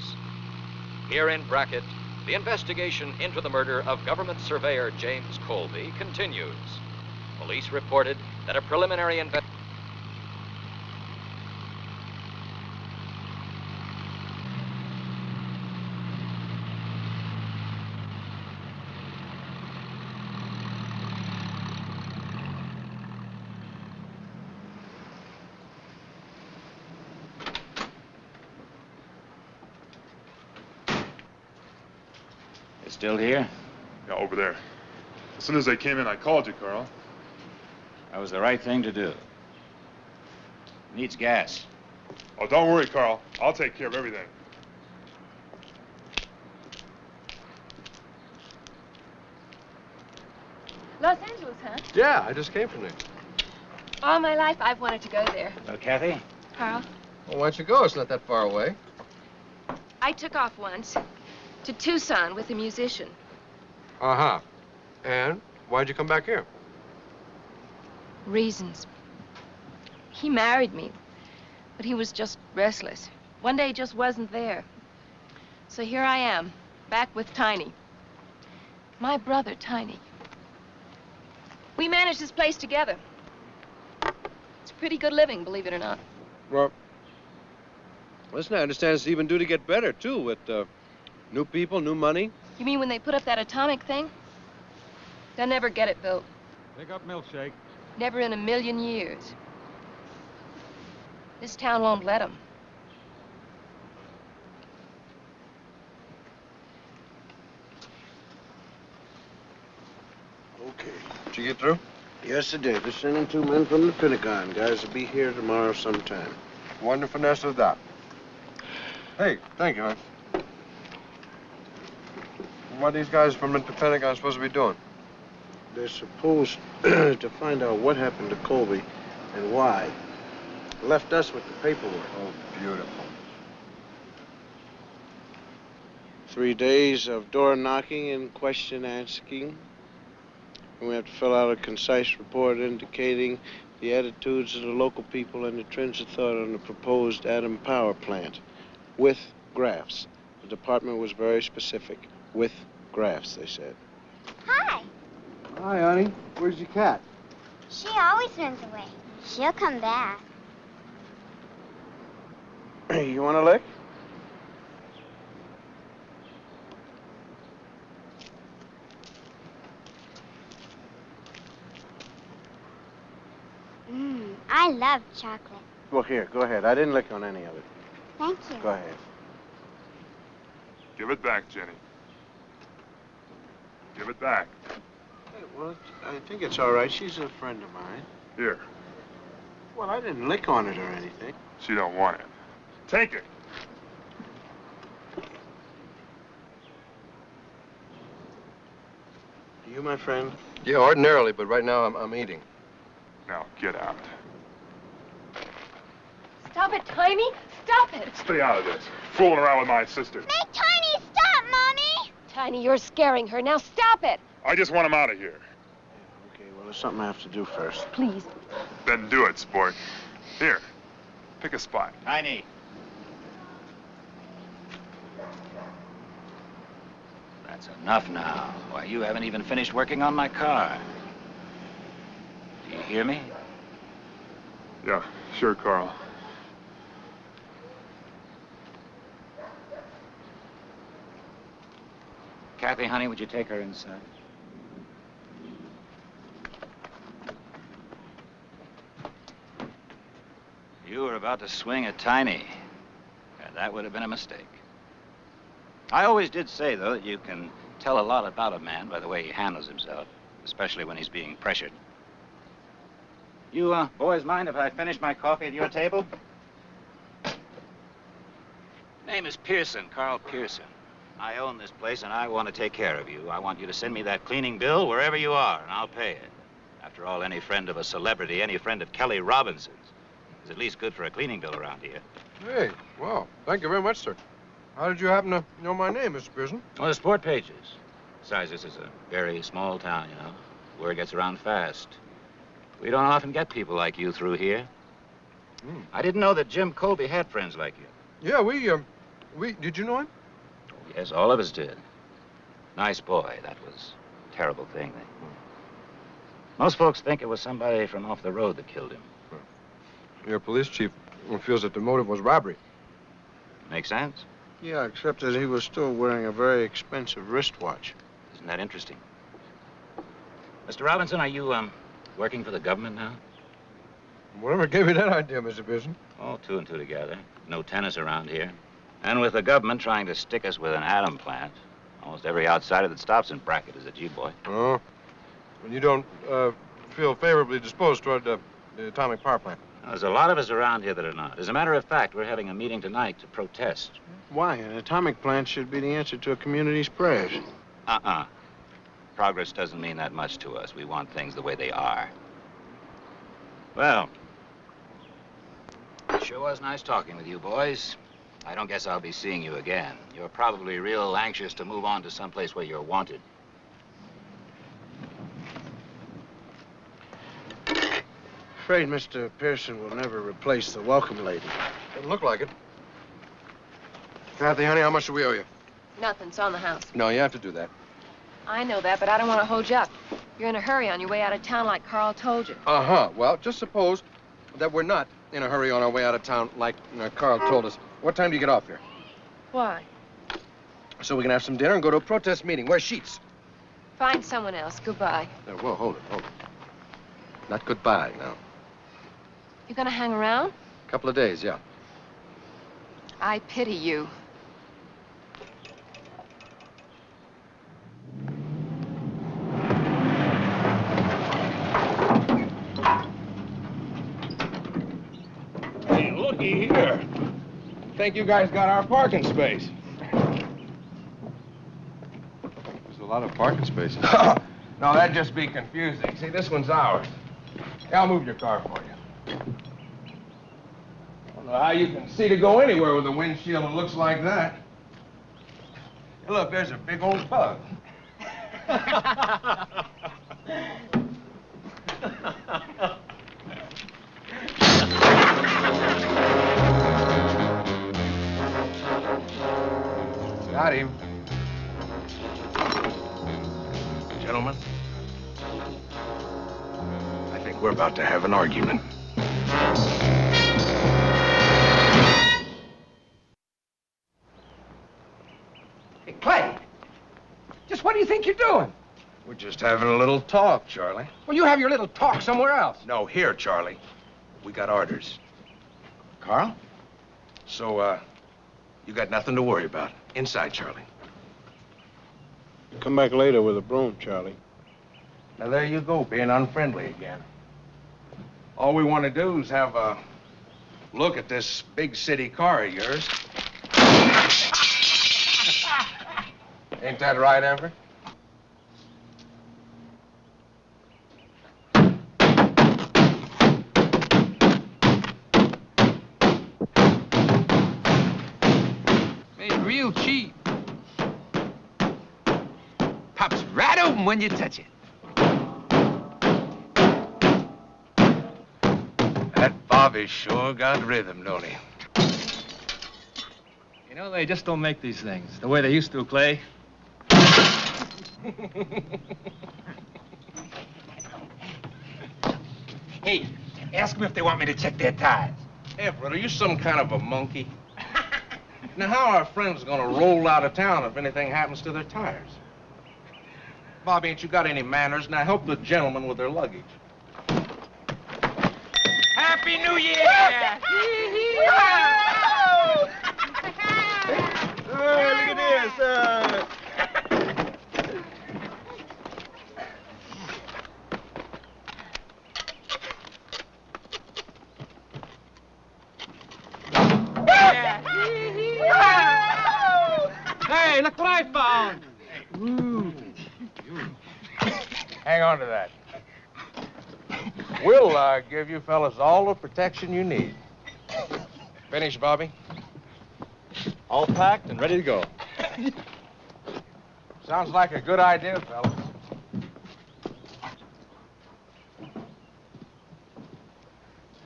Here in Brackett, the investigation into the murder of government surveyor James Colby continues. Police reported that a preliminary investigation. You still here? Yeah, over there. As soon as they came in, I called you, Carl. That was the right thing to do. Needs gas. Oh, don't worry, Carl. I'll take care of everything. Los Angeles, huh? Yeah, I just came from there. All my life, I've wanted to go there. Well, Kathy? Carl, Well, why don't you go? It's not that far away. I took off once to Tucson with a musician. Uh-huh. And why'd you come back here? Reasons. He married me, but he was just restless. One day he just wasn't there. So here I am, Back with Tiny. My brother, Tiny. We managed this place together. It's pretty good living, believe it or not. Well, listen, I understand it's even due to get better, too, with new people, new money. You mean when they put up that atomic thing? They'll never get it built. Pick up milkshake. Never in a million years. This town won't let them. Okay. Did you get through? Yes, I did. They're sending 2 men from the Pentagon. Guys will be here tomorrow sometime. Wonderfulness of that. Hey, thank you, man. What are these guys from the Pentagon supposed to be doing? They're supposed to find out what happened to Colby and why. Left us with the paperwork. Oh, beautiful. 3 days of door knocking and question asking. And we have to fill out a concise report indicating the attitudes of the local people and the trends of thought on the proposed atom power plant. With graphs. The department was very specific. With graphs, they said. Hi. Hi, honey. Where's your cat? She always runs away. She'll come back. You want a lick? I love chocolate. Well, here, go ahead. I didn't lick on any of it. Thank you. Go ahead. Give it back, Jenny. Give it back. Hey, well, I think it's all right. She's a friend of mine. Here. Well, I didn't lick on it or anything. She don't want it. Take it. You, my friend? Yeah, ordinarily, but right now I'm eating. Now, get out. Stop it, Tiny! Stop it! Stay out of this. Fooling around with my sister. Make Tiny stop, Mommy! Tiny, you're scaring her. Now stop it! I just want him out of here. Okay, well, there's something I have to do first. Please. Then do it, sport. Here. Pick a spot. Tiny. That's enough now. Why, you haven't even finished working on my car. Do you hear me? Yeah, sure, Carl. Kathy, honey, would you take her inside? You were about to swing at Tiny, and that would have been a mistake. I always did say, though, that you can tell a lot about a man by the way he handles himself, especially when he's being pressured. You, boys mind if I finish my coffee at your table? Name is Pearson, Carl Pearson. I own this place, and I want to take care of you. I want you to send me that cleaning bill wherever you are, and I'll pay it. After all, any friend of a celebrity, any friend of Kelly Robinson's, is at least good for a cleaning bill around here. Hey, well, thank you very much, sir. How did you happen to know my name, Mr. Pearson? Well, the sport pages. Besides, this is a very small town, you know. Word gets around fast. We don't often get people like you through here. I didn't know that Jim Colby had friends like you. Yeah, did you know him? Yes, all of us did. Nice boy. That was a terrible thing. Most folks think it was somebody from off the road that killed him. Your police chief feels that the motive was robbery. Make sense? Yeah, except that he was still wearing a very expensive wristwatch. Isn't that interesting? Mr. Robinson, are you, working for the government now? Whatever gave you that idea, Mr. Pearson? Oh, 2 and 2 together. No tennis around here. And with the government trying to stick us with an atom plant, almost every outsider that stops in Brackett is a G-boy. Oh. And you don't feel favorably disposed toward the atomic power plant? There's a lot of us around here that are not. As a matter of fact, we're having a meeting tonight to protest. Why? An atomic plant should be the answer to a community's prayers. Progress doesn't mean that much to us. We want things the way they are. Well, it sure was nice talking with you boys. I don't guess I'll be seeing you again. You're probably real anxious to move on to someplace where you're wanted. Afraid Mr. Pearson will never replace the welcome lady. Doesn't look like it. Kathy, honey, how much do we owe you? Nothing's on the house. No, you have to do that. I know that, but I don't want to hold you up. You're in a hurry on your way out of town like Carl told you. Uh-huh. Well, just suppose that we're not in a hurry on our way out of town like Carl told us. What time do you get off here? Why? So we can have some dinner and go to a protest meeting. Wear sheets. Find someone else. Goodbye. Whoa, hold it. Not goodbye, no. You gonna hang around? A couple of days, yeah. I pity you. Hey, looky here. Think you guys got our parking space? There's a lot of parking spaces. No, that'd just be confusing. See, this one's ours. Yeah, I'll move your car for you. I don't know how you can see to go anywhere with a windshield that looks like that. Hey, look, there's a big old pug. Got him. Gentlemen, I think we're about to have an argument. Hey, Clay, just what do you think you're doing? We're just having a little talk, Charlie. Well, you have your little talk somewhere else. No, here, Charlie. We got orders. Carl? So, you got nothing to worry about. Inside, Charlie. Come back later with a broom, Charlie. Now, there you go, being unfriendly again. All we want to do is have a look at this big city car of yours. Ain't that right, Amber? Made real cheap. Pops right open when you touch it. That Bobby sure got rhythm, don't he? You know, they just don't make these things the way they used to, Clay. Hey, ask them if they want me to check their tires. Hey, brother, you some kind of a monkey? Now, how are our friends gonna roll out of town if anything happens to their tires? Bobby, ain't you got any manners? Now, help the gentlemen with their luggage. Happy New Year! Hey, look at this. Hey, look what I found! Ooh. Hang on to that. We'll give you fellas all the protection you need. Finished, Bobby? All packed and ready to go. Sounds like a good idea, fellas.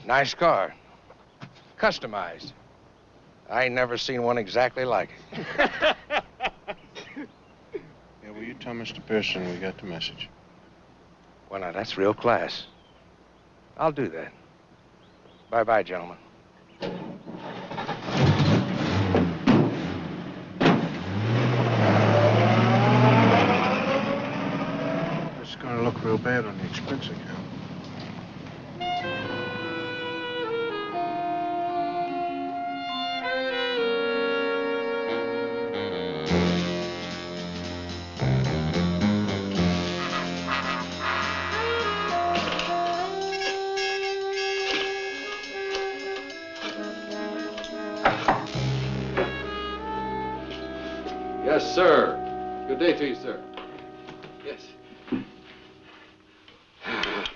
Nice car. Customized. I ain't never seen one exactly like it. Yeah, will you tell Mr. Pearson we got the message? Well, now, that's real class. I'll do that. Bye-bye, gentlemen. It's gonna look real bad on the expense account. Yes, sir. Good day to you, sir. Yes.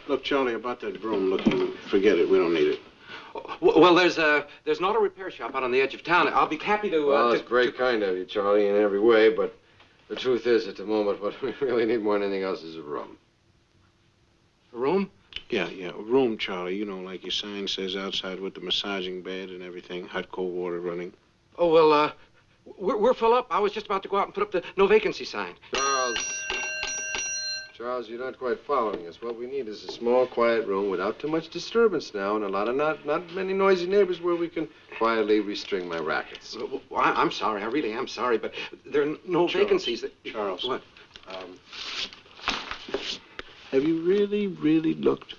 Look, Charlie, about that broom, look, you forget it. We don't need it. Well, there's an auto repair shop out on the edge of town. I'll be happy to... Well, it's very kind of you, Charlie, in every way, but the truth is, at the moment, what we really need more than anything else is a room. A room? Yeah, a room, Charlie. You know, like your sign says outside with the massaging bed and everything, hot, cold water running. Oh, well, We're full up. I was just about to go out and put up the no vacancy sign. Charles, you're not quite following us. What we need is a small, quiet room without too much disturbance now, and a lot of not many noisy neighbors where we can quietly restring my rackets. Well, I'm sorry. I really am sorry, but there are no vacancies. Charles. What? Have you really looked?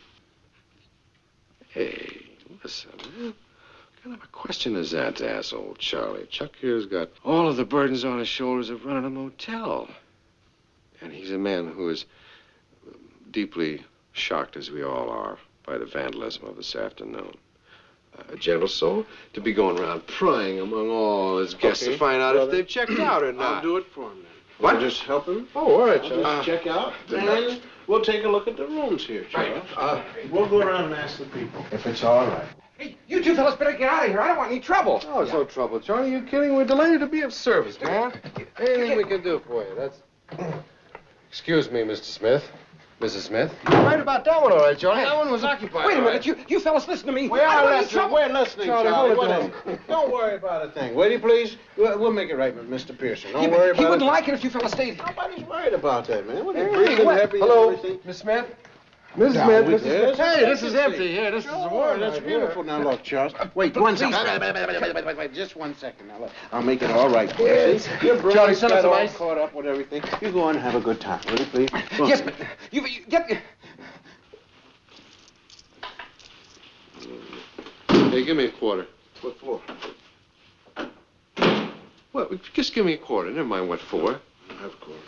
Hey, listen. What kind of a question is that to ask old Charlie? Chuck here's got all of the burdens on his shoulders of running a motel. And he's a man who is deeply shocked, as we all are, by the vandalism of this afternoon. A gentle soul to be going around prying among all his guests to find out if they've checked out or not. I'll do it for him then. What? Just help him. Oh, all right, I'll Charles. just check out, and we'll take a look at the rooms here, Charles. We'll go around and ask the people. If it's all right. Hey, you two fellas better get out of here. I don't want any trouble. Oh, it's no trouble, Charlie. You kidding? We're delighted to be of service, man. Anything we can do for you. That's... Excuse me, Mr. Smith. Mrs. Smith. You're right about that one, all right, Charlie. That one was occupied. Wait a all minute. right. You fellas listen to me. We I are don't want any listening. trouble. We're listening, Charlie, Charlie. hold it Don't worry about a thing. Will you, please? We'll make it right with Mr. Pearson. Don't He worry about it. wouldn't like it if you fellas stayed. Nobody's worried about that, man. What are you Hey, breathing what? heavy Hello, and everything? Miss Smith. Mrs. Now, Smith, with Mrs. Smith. this, Hey, this is vacancy. empty. Here, this is a Sure, ward. that's right here. beautiful. Now, look, Charles. Wait, one second. Wait, just 1 second. Now, look. I'll make it all right for you. Yes. See? Your brain's Charlie, send us got some all ice. caught up with everything. You go on and have a good time, will you, please? Go on. Yes, but you get... Hey, give me a quarter. What for? Well, just give me a quarter. Never mind what for. I have a quarter.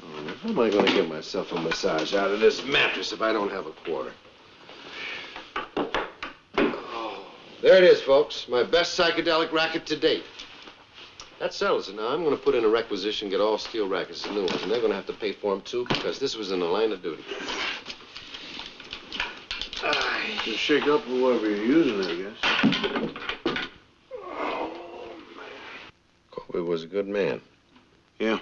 Oh, man, how am I going to give myself a massage out of this mattress if I don't have a quarter? Oh, there it is, folks. My best psychedelic racket to date. That settles it. Now, I'm going to put in a requisition, get all steel rackets, new ones, and they're going to have to pay for them, too, because this was in the line of duty. You shake up whoever you're using, I guess. Colby was a good man. Yeah.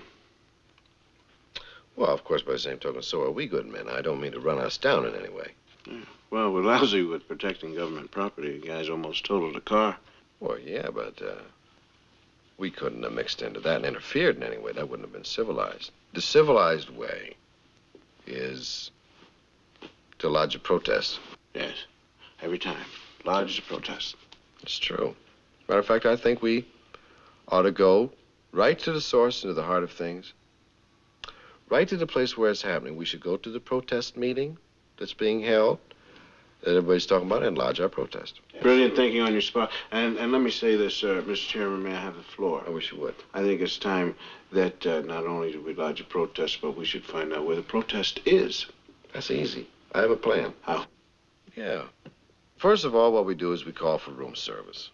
Well, of course, by the same token, so are we good men. I don't mean to run us down in any way. Yeah. Well, we're lousy with protecting government property. The guy's almost totaled a car. Well, yeah, but we couldn't have mixed into that and interfered in any way. That wouldn't have been civilized. The civilized way is to lodge a protest. Yes. Every time. Lodge a protest. It's true. Matter of fact, I think we ought to go right to the source, into the heart of things. Right to the place where it's happening. We should go to the protest meeting that's being held, that everybody's talking about, and lodge our protest. Brilliant thinking on your spot. And let me say this, Mr. Chairman, may I have the floor? I wish you would. I think it's time that not only do we lodge a protest, but we should find out where the protest is. That's easy. I have a plan. How? Yeah. First of all, what we do is we call for room service.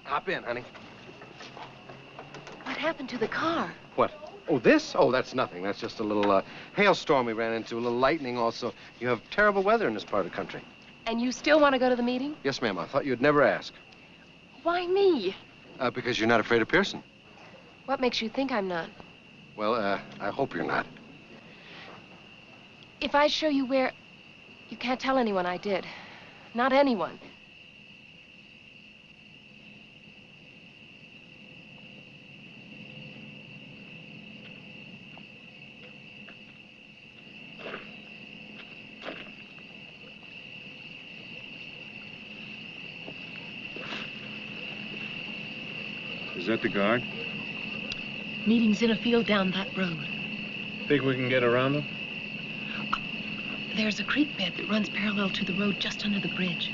Hop in, honey. What happened to the car? What? Oh, this? Oh, that's nothing. That's just a little hailstorm we ran into, a little lightning also. You have terrible weather in this part of the country. And you still want to go to the meeting? Yes, ma'am. I thought you'd never ask. Why me? Because you're not afraid of Pearson. What makes you think I'm not? Well, I hope you're not. If I show you where... You can't tell anyone I did. Not anyone. Is that the guard? Meeting's in a field down that road. Think we can get around them? There's a creek bed that runs parallel to the road just under the bridge.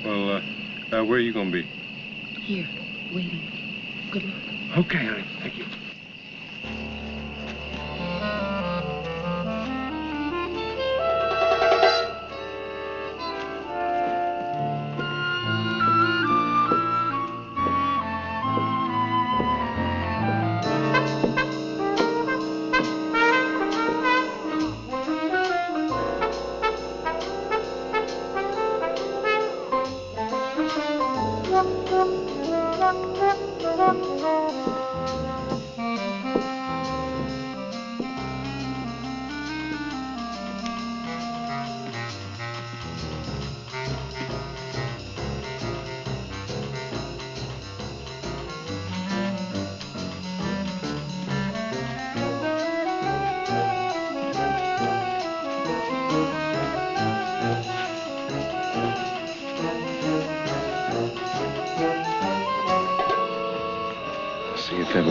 Well, where are you going to be? Here, waiting. Good luck. Okay, honey. Thank you.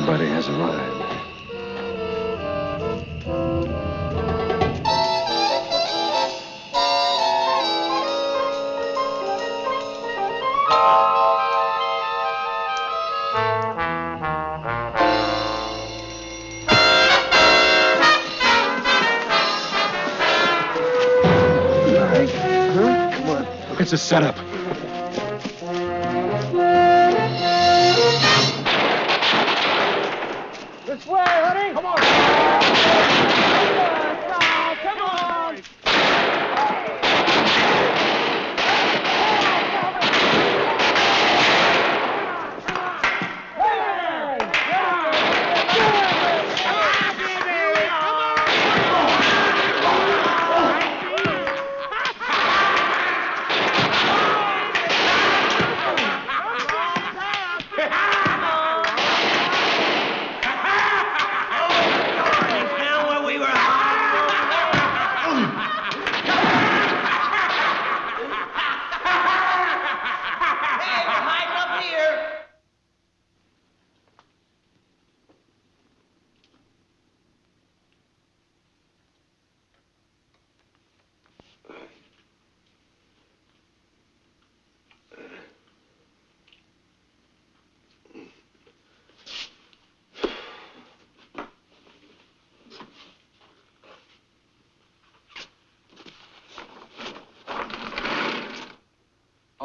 Everybody has arrived. It's a setup. This way, honey! Come on! Come on!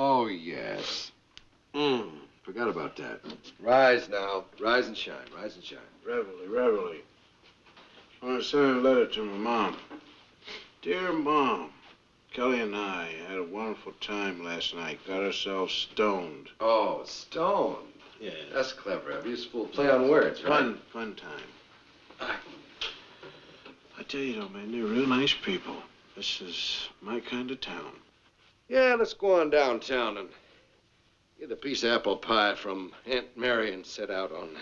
Oh, yes. Forgot about that. Rise now. Rise and shine. Rise and shine. Reveille. I want to send a letter to my mom. Dear Mom, Kelly and I had a wonderful time last night. Got ourselves stoned. Oh, stoned. Yeah. That's clever. A useful play on words, right? Fun time. I tell you though, man, they're real nice people. This is my kind of town. Yeah, let's go on downtown and get a piece of apple pie from Aunt Mary and sit out on the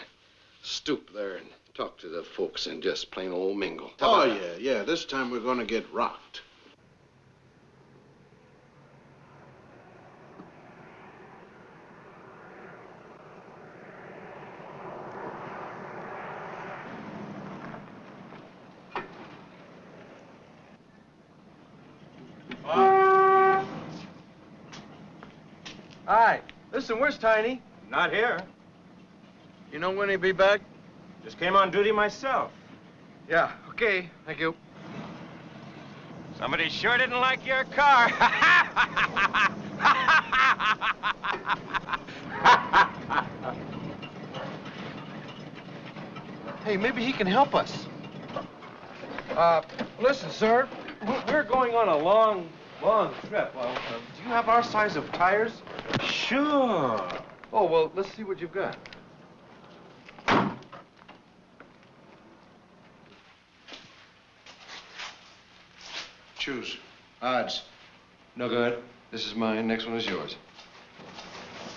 stoop there and talk to the folks and just plain old mingle. Oh, yeah. This time we're going to get rocked. Hi. Listen, where's Tiny? Not here. You know when he'll be back? Just came on duty myself. Yeah, okay. Thank you. Somebody sure didn't like your car. Hey, maybe he can help us. Listen, sir. We're going on a long trip. Do you have our size of tires? Sure. Oh, well, let's see what you've got. Choose. Odds. No good. This is mine. Next one is yours.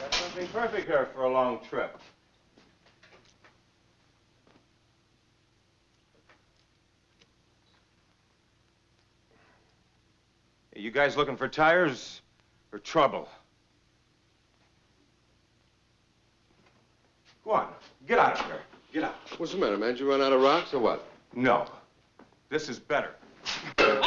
Got something perfect here for a long trip. You guys looking for tires or trouble? Go on. Get out of here. Get out. What's the matter, man? Did you run out of rocks or what? No. This is better. Yeah.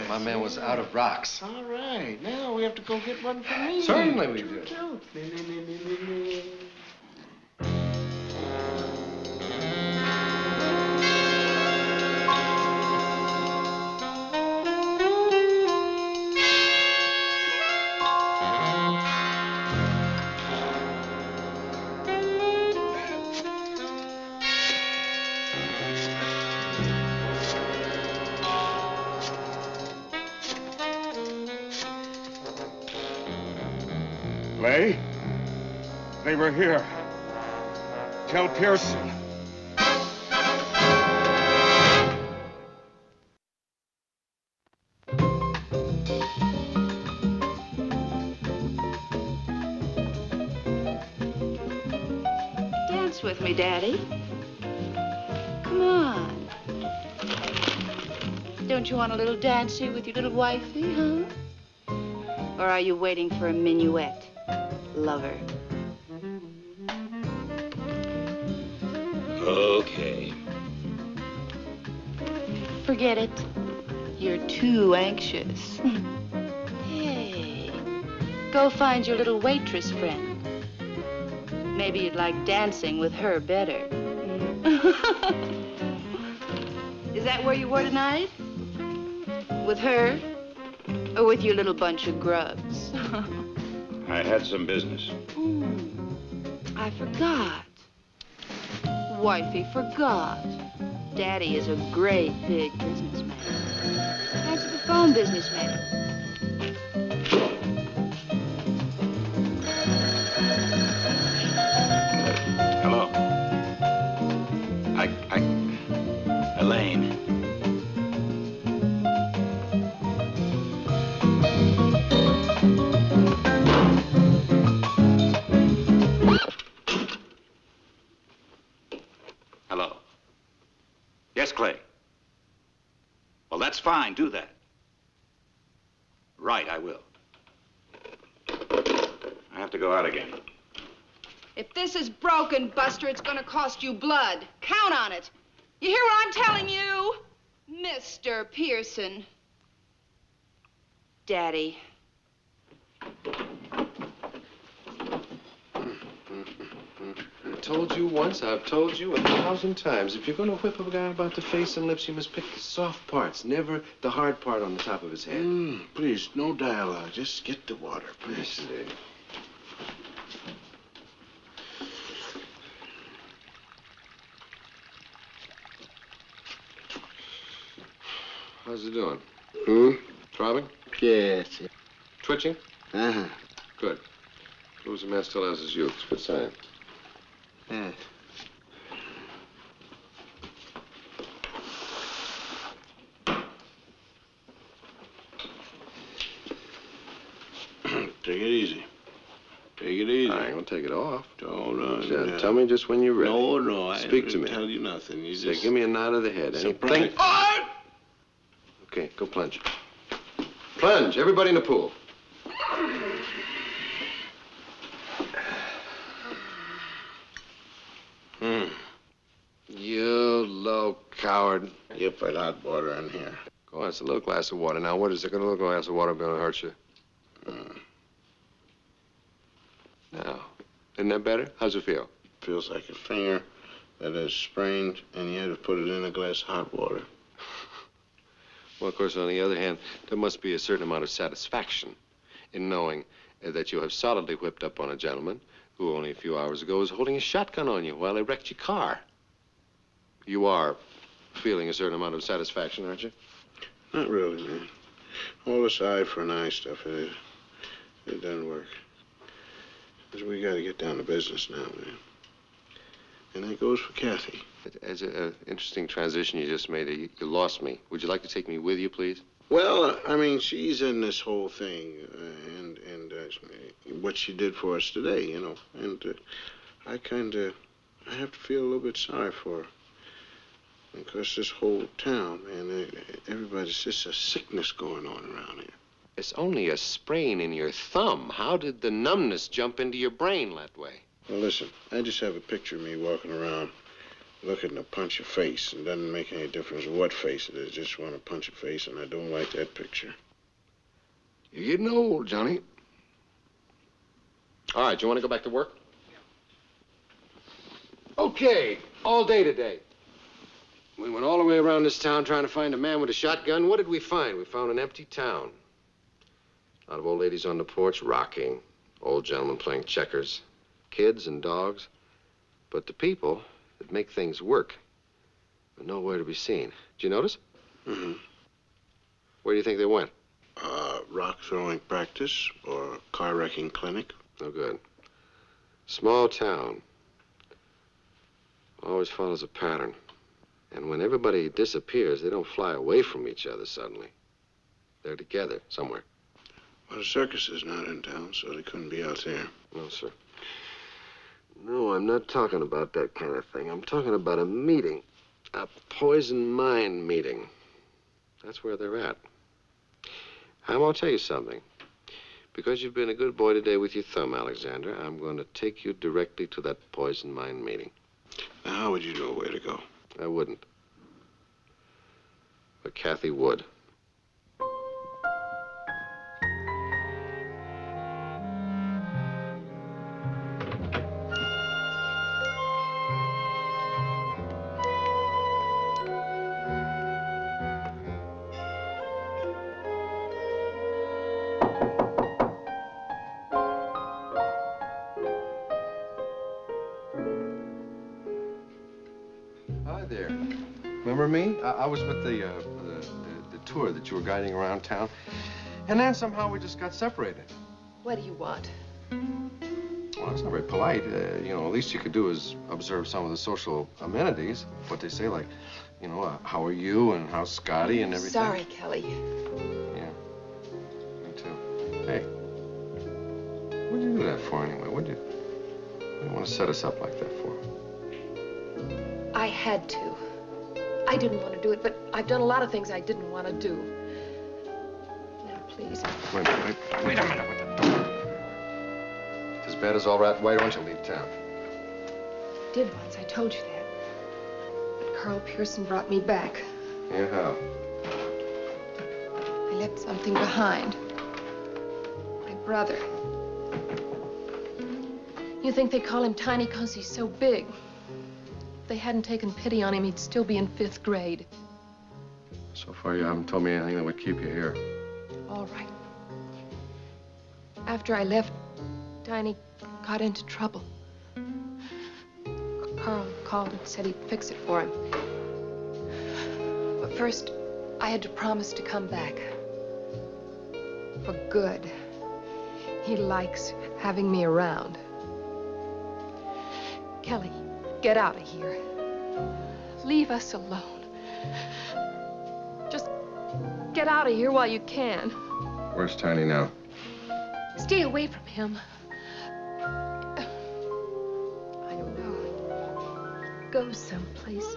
My man was out of rocks. All right. Now we have to go get one for me. Certainly we do. Clay? They were here. Tell Pearson. me, Daddy. Come on. Don't you want a little dance here with your little wifey, huh? Or are you waiting for a minuet, lover? Okay. Forget it. You're too anxious. Hey, go find your little waitress friend. Maybe you'd like dancing with her better. Is that where you were tonight? With her? Or with your little bunch of grubs? I had some business. I forgot. Wifey forgot. Daddy is a great big businessman. Answer the phone, businessman. Hello. Elaine. Hello. Yes, Clay. Well, that's fine. Do that. Right, I will. I have to go out again. If this is broken, Buster, it's gonna cost you blood. Count on it. You hear what I'm telling you? Mr. Pearson. Daddy. I told you once, I've told you 1,000 times. If you're going to whip a guy about the face and lips, you must pick the soft parts, never the hard part on the top of his head. Please, no dialogue. Just get the water, please. Yes, Dave. How's it doing? Throbbing? Yes. Twitching? Uh-huh. Good. Proves a man still has his youth. Good sign. Yes. Take it easy. Take it easy. I ain't gonna take it off. No. Tell me just when you're ready. No, I Speak to me. tell you nothing. You Say, just give me a nod of the head. Surprise. Anything? Okay, go plunge. Plunge, everybody in the pool. You low coward. You put hot water in here. Go on, it's a little glass of water. Now, what is it? Gonna look a glass of water gonna hurt you? Now, isn't that better? How's it feel? Feels like a finger that is sprained, and you had to put it in a glass of hot water. Well, of course, on the other hand, there must be a certain amount of satisfaction in knowing that you have solidly whipped up on a gentleman who only a few hours ago was holding a shotgun on you while they wrecked your car. You are feeling a certain amount of satisfaction, aren't you? Not really, man. All this eye for an eye stuff, it doesn't work. Because we got to get down to business now, man. And that goes for Kathy. As an interesting transition you just made, you lost me. Would you like to take me with you, please? Well, I mean, she's in this whole thing, and what she did for us today, you know. And I have to feel a little bit sorry for her. Because this whole town, man, everybody's just a sickness going on around here. It's only a sprain in your thumb. How did the numbness jump into your brain that way? Well, listen, I just have a picture of me walking around looking to punch a face. It doesn't make any difference what face it is. Just want to punch a face, and I don't like that picture. You're getting old, Johnny. All right, you want to go back to work? Okay, all day today. We went all the way around this town trying to find a man with a shotgun. What did we find? We found an empty town. A lot of old ladies on the porch rocking. Old gentlemen playing checkers. Kids and dogs. But the people that make things work are nowhere to be seen. Did you notice? Mm-hmm. Where do you think they went? Rock throwing practice or car wrecking clinic. No good. Small town. Always follows a pattern. And when everybody disappears, they don't fly away from each other suddenly. They're together somewhere. Well, the circus is not in town, so they couldn't be out there. No, sir. No, I'm not talking about that kind of thing. I'm talking about a meeting. A poison mind meeting. That's where they're at. I'm going to tell you something. Because you've been a good boy today with your thumb, Alexander, I'm going to take you directly to that poison mind meeting. Now, how would you know where to go? I wouldn't. But Kathy would. Hi there. Remember me? I was with the tour that you were guiding around town. And then somehow we just got separated. What do you want? Well, it's not very polite. You know, least you could do is observe some of the social amenities. What they say, like, you know, how are you and how's Scotty and everything. Sorry, Kelly. Yeah, me too. Hey, what'd you do that for anyway? What do you want to set us up like that for? I had to. I didn't want to do it, but I've done a lot of things I didn't want to do. Now, please. Wait a minute. If as bad as all right, why don't you leave town? I did once, I told you that. But Carl Pearson brought me back. Yeah, how? I left something behind. My brother. You think they call him Tiny because he's so big. If they hadn't taken pity on him, he'd still be in 5th grade. So far, you haven't told me anything that would keep you here. All right. After I left, Tiny got into trouble. Carl called and said he'd fix it for him. But first, I had to promise to come back. For good. He likes having me around. Kelly, get out of here. Leave us alone. Just get out of here while you can. Where's Tiny now? Stay away from him. I don't know. Go someplace.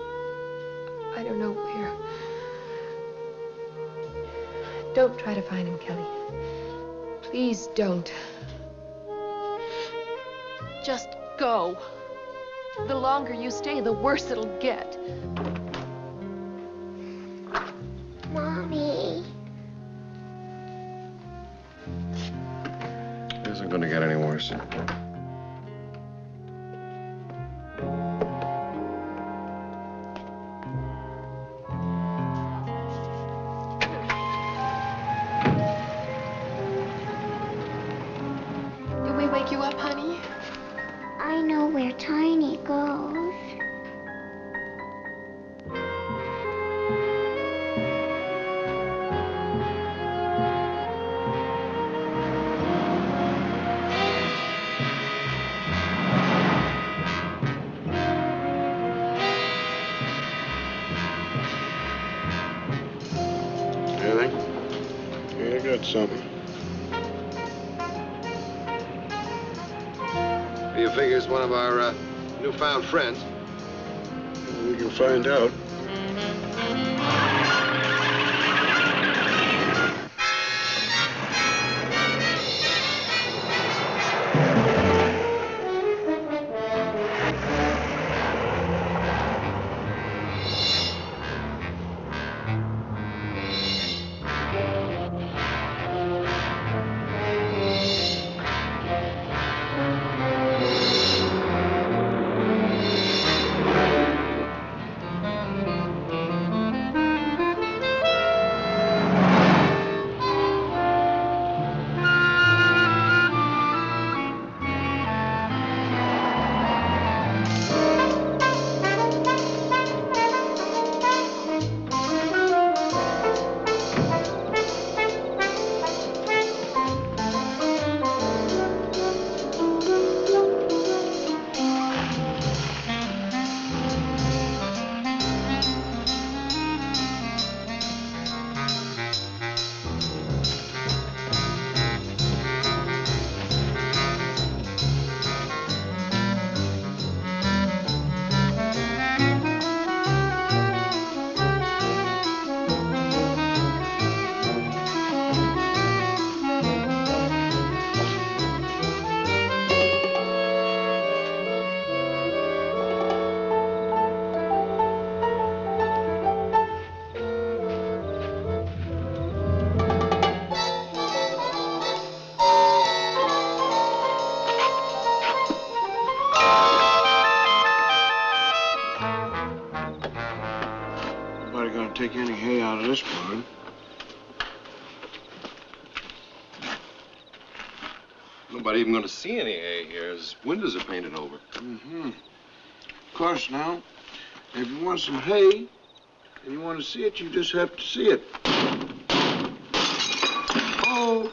I don't know where. Don't try to find him, Kelly. Please don't. Just go. The longer you stay, the worse it'll get. Mommy. It isn't going to get any worse. Did we wake you up, honey? I know where Tiny goes. Anything? Yeah, I got something. Do you figure it's one of our newfound friends? We can find out. gonna take any hay out of this barn. Nobody even gonna see any hay here. His windows are painted over. Mm-hmm. Of course, now, if you want some hay and you want to see it, you just have to see it. Oh!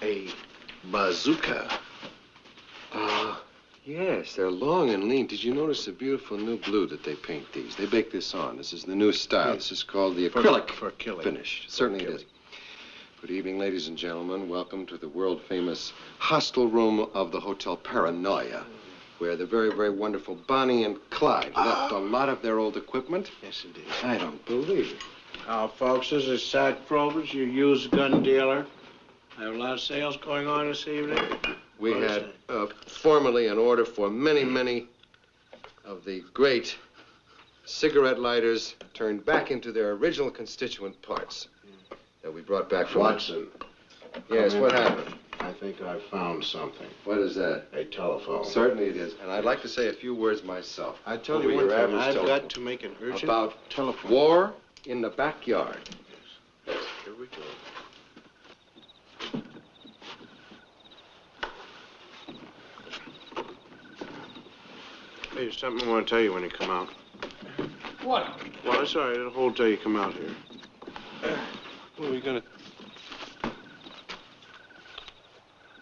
A bazooka. Yes, they're long and lean. Did you notice the beautiful new blue that they paint these? They bake this on. This is the new style. This is called the acrylic for killing. finish. Certainly it is. Good evening, ladies and gentlemen. Welcome to the world-famous hostel room of the Hotel Paranoia, where the very, very wonderful Bonnie and Clyde left a lot of their old equipment. Yes, indeed. I don't believe it. Now, folks, this is Sack Probers, your used gun dealer. I have a lot of sales going on this evening. We had formerly an order for many, many of the great cigarette lighters turned back into their original constituent parts that we brought back from... Watson. Yes, what happened? I think I found something. What is that? A telephone. Certainly it is. And I'd like to say a few words myself. I tell Over you one your thing, average I've telephone. got to make an urgent About telephone. war in the backyard. Here we go. Hey, there's something I want to tell you when you come out. What? Well, it's all right. It'll hold till you come out here. What are we gonna...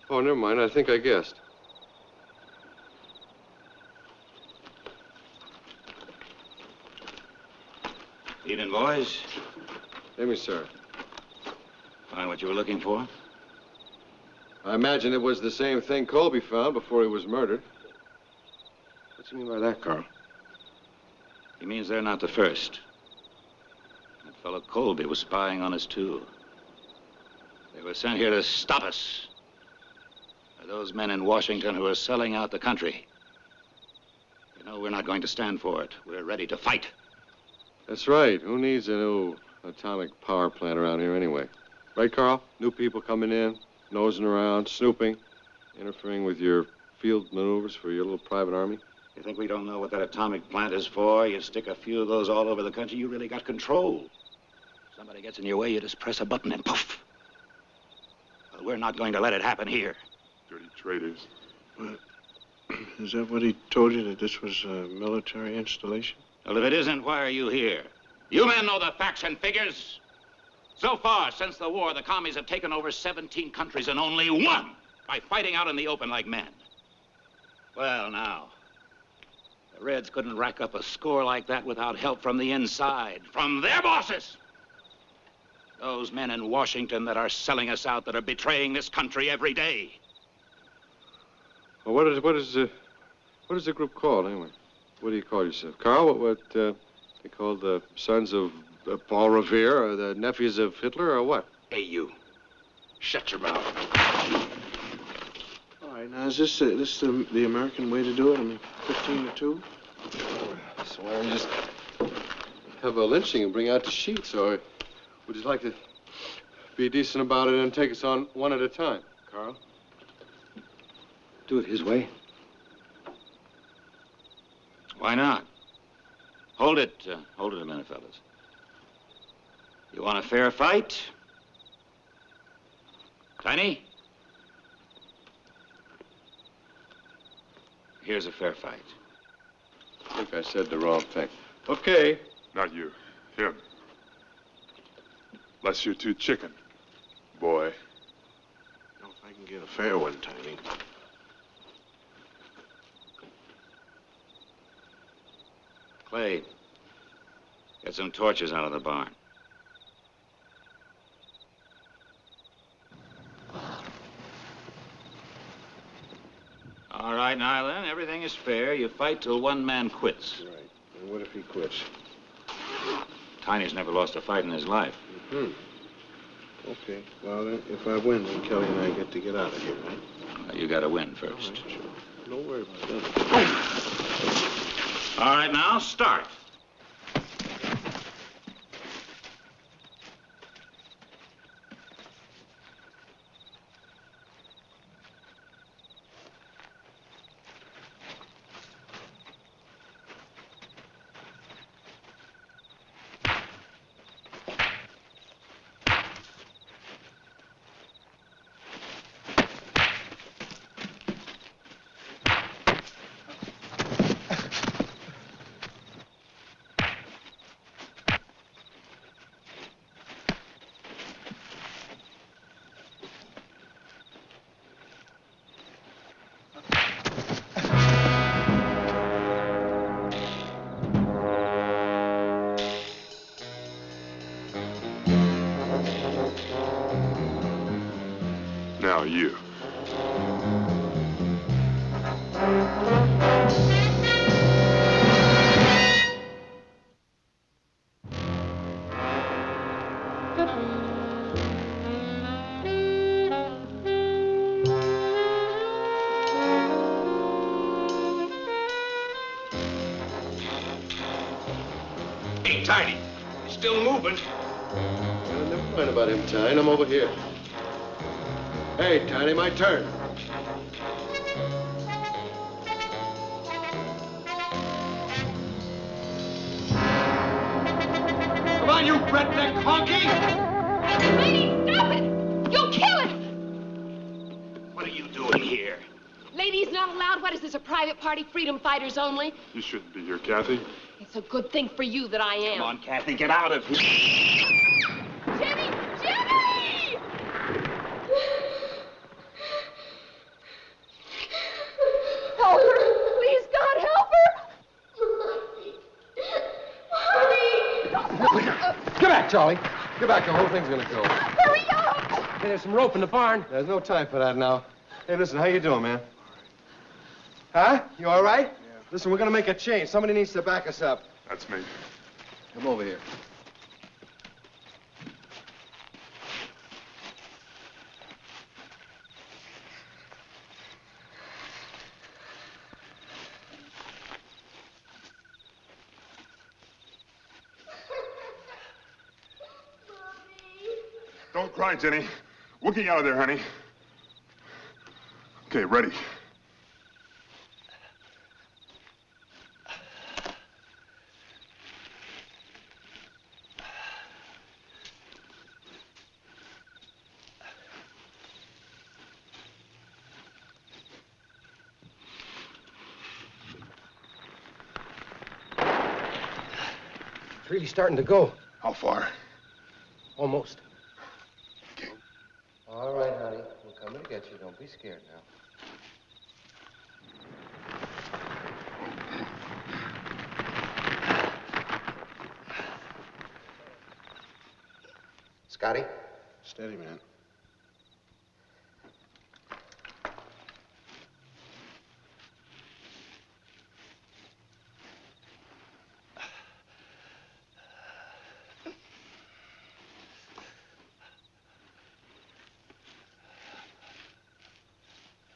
Oh, never mind. I think I guessed. Evening, boys. Evening, sir. Find what you were looking for? I imagine it was the same thing Colby found before he was murdered. What do you mean by that, Carl? He means they're not the first. That fellow Colby was spying on us, too. They were sent here to stop us. By those men in Washington who are selling out the country. You know, we're not going to stand for it. We're ready to fight. That's right. Who needs a new atomic power plant around here anyway? Right, Carl? New people coming in, nosing around, snooping, interfering with your field maneuvers for your little private army? You think we don't know what that atomic plant is for? You stick a few of those all over the country, you really got control. Somebody gets in your way, you just press a button and poof. Well, we're not going to let it happen here. Dirty traitors. Well, is that what he told you, that this was a military installation? Well, if it isn't, why are you here? You men know the facts and figures. So far, since the war, the commies have taken over 17 countries and only one by fighting out in the open like men. Well, now, the Reds couldn't rack up a score like that without help from the inside, from their bosses. Those men in Washington that are selling us out, that are betraying this country every day. Well, what is the group called, anyway? What do you call yourself? Carl, what they call the sons of Paul Revere, or the nephews of Hitler, or what? Hey, you. Shut your mouth. All right, now, is this the American way to do it? I mean, 15 to 2? So why don't you just have a lynching and bring out the sheets, or would you like to be decent about it and take us on one at a time, Carl? Do it his way. Why not? Hold it a minute, fellas. You want a fair fight? Tiny? Here's a fair fight. I think I said the wrong thing. Okay. Not you. Him. Unless you're too chicken, boy. I don't know if I can get a fair one, Tiny. Clay, get some torches out of the barn. All right, now then, everything is fair. You fight till one man quits. Right. And what if he quits? Tiny's never lost a fight in his life. Hmm. Okay. Well, then, if I win, then Kelly and I get to get out of here, right? You gotta win first. All right, sure. Don't worry about that. All right, now, start. Now you. Hey, Tiny, you're still moving. Never mind about him, Tiny. I'm over here. Hey, Tiny, my turn. Come on, you redneck honky! Lady, stop it! You'll kill it! What are you doing here? Ladies not allowed? What is this, a private party? Freedom fighters only? You shouldn't be here, Kathy. It's a good thing for you that I am. Come on, Kathy, get out of here. Jimmy! Jimmy! Help her! Please, God, help her! Get back, Charlie. Get back. The whole thing's gonna go. Hurry up! Hey, there's some rope in the barn. There's no time for that now. Hey, listen, how you doing, man? Huh? You all right? Yeah. Listen, we're gonna make a change. Somebody needs to back us up. That's me. Come over here. Don't cry, Jenny. We'll get you out of there, honey. Okay, ready. It's really starting to go. How far? Almost. Okay. All right, honey. We're coming to get you. Don't be scared now. Scotty? Steady, man.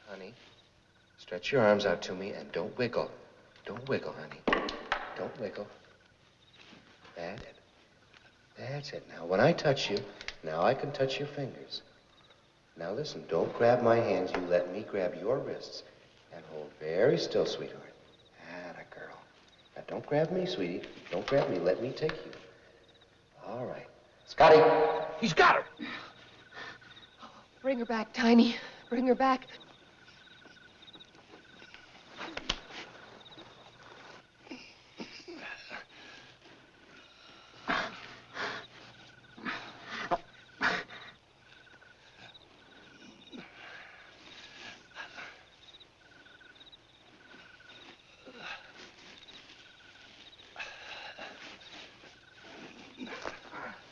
Honey, stretch your arms out to me and don't wiggle. Don't wiggle, honey. Don't wiggle. That's it. That's it. Now, when I touch you, now I can touch your fingers. Now, listen, don't grab my hands. You let me grab your wrists and hold very still, sweetheart. Atta girl. Now, don't grab me, sweetie. Don't grab me. Let me take you. All right. Scotty! He's got her! Bring her back, Tiny. Bring her back.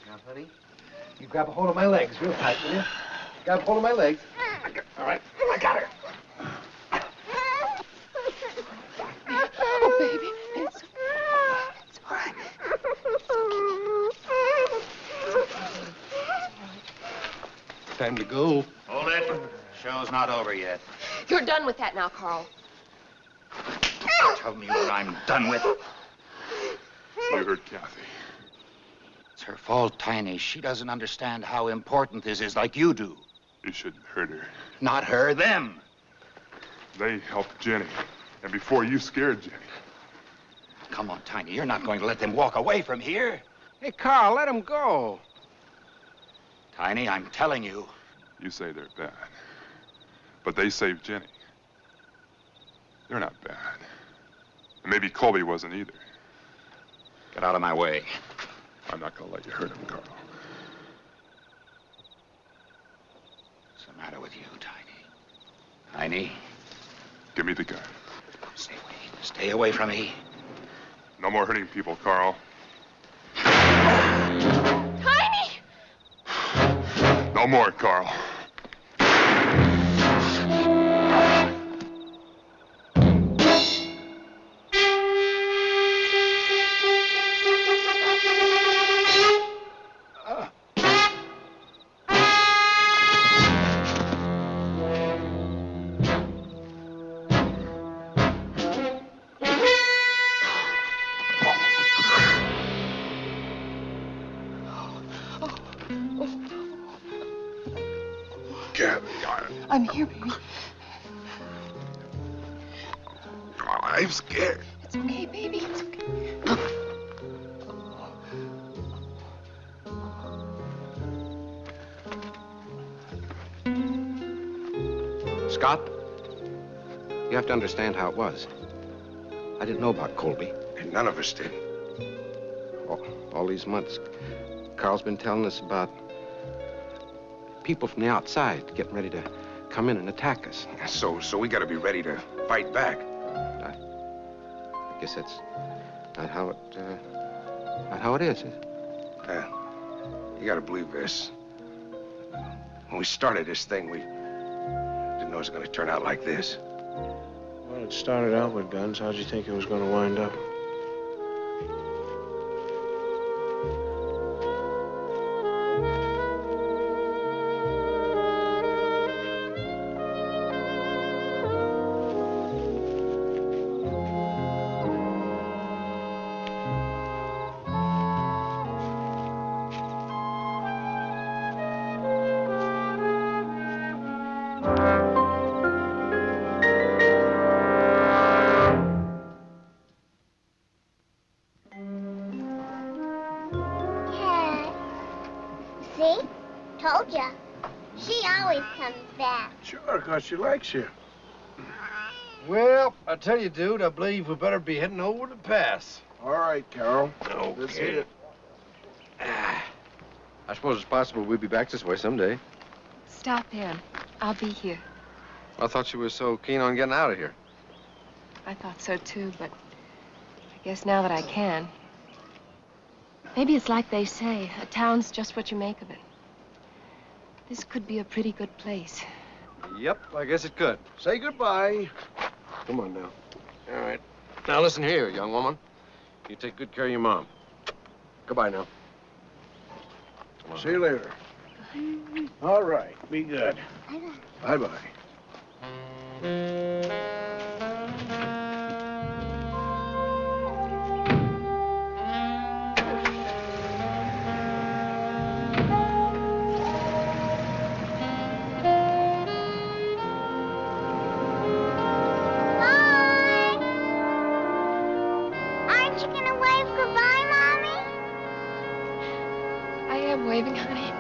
Now, honey, you grab a hold of my legs real tight, will you? Grab a hold of my legs. All right, I got her. Oh, baby, it's all right. It's time to go. Hold it. Show's not over yet. You're done with that now, Carl. Tell me what I'm done with. You heard Kathy. It's her fault, Tiny. She doesn't understand how important this is like you do. You shouldn't hurt her. Not her, them. They helped Jenny. And before you scared Jenny. Come on, Tiny. You're not going to let them walk away from here. Hey, Carl, let him go. Tiny, I'm telling you. You say they're bad. But they saved Jenny. They're not bad. And maybe Colby wasn't either. Get out of my way. I'm not going to let you hurt him, Carl. What's the matter with you, Tiny? Tiny? Give me the gun. Stay away. Stay away from me. No more hurting people, Carl. Tiny! No more, Carl. I'm here, baby. I'm scared. It's okay, baby. It's okay. Scott, you have to understand how it was. I didn't know about Colby. And none of us did. All these months, Carl's been telling us about people from the outside getting ready to come in and attack us. So we gotta be ready to fight back. I guess that's not how it is it? You gotta believe this. When we started this thing, we didn't know it was gonna turn out like this. Well, it started out with guns. How'd you think it was going to wind up? See? Told ya. She always comes back. Sure, because she likes you. Well, I tell you, dude, I believe we better be heading over the pass. All right, Carol. Okay. Let's hit it. I suppose it's possible we'll be back this way someday. Stop in. I'll be here. I thought you were so keen on getting out of here. I thought so too, but I guess now that I can. Maybe it's like they say, a town's just what you make of it. This could be a pretty good place. Yep, I guess it could. Say goodbye. Come on now. All right. Now listen here, young woman. You take good care of your mom. Goodbye now. See you later. All right. Be good. Bye-bye. Aren't you gonna wave goodbye, Mommy? I am waving, honey.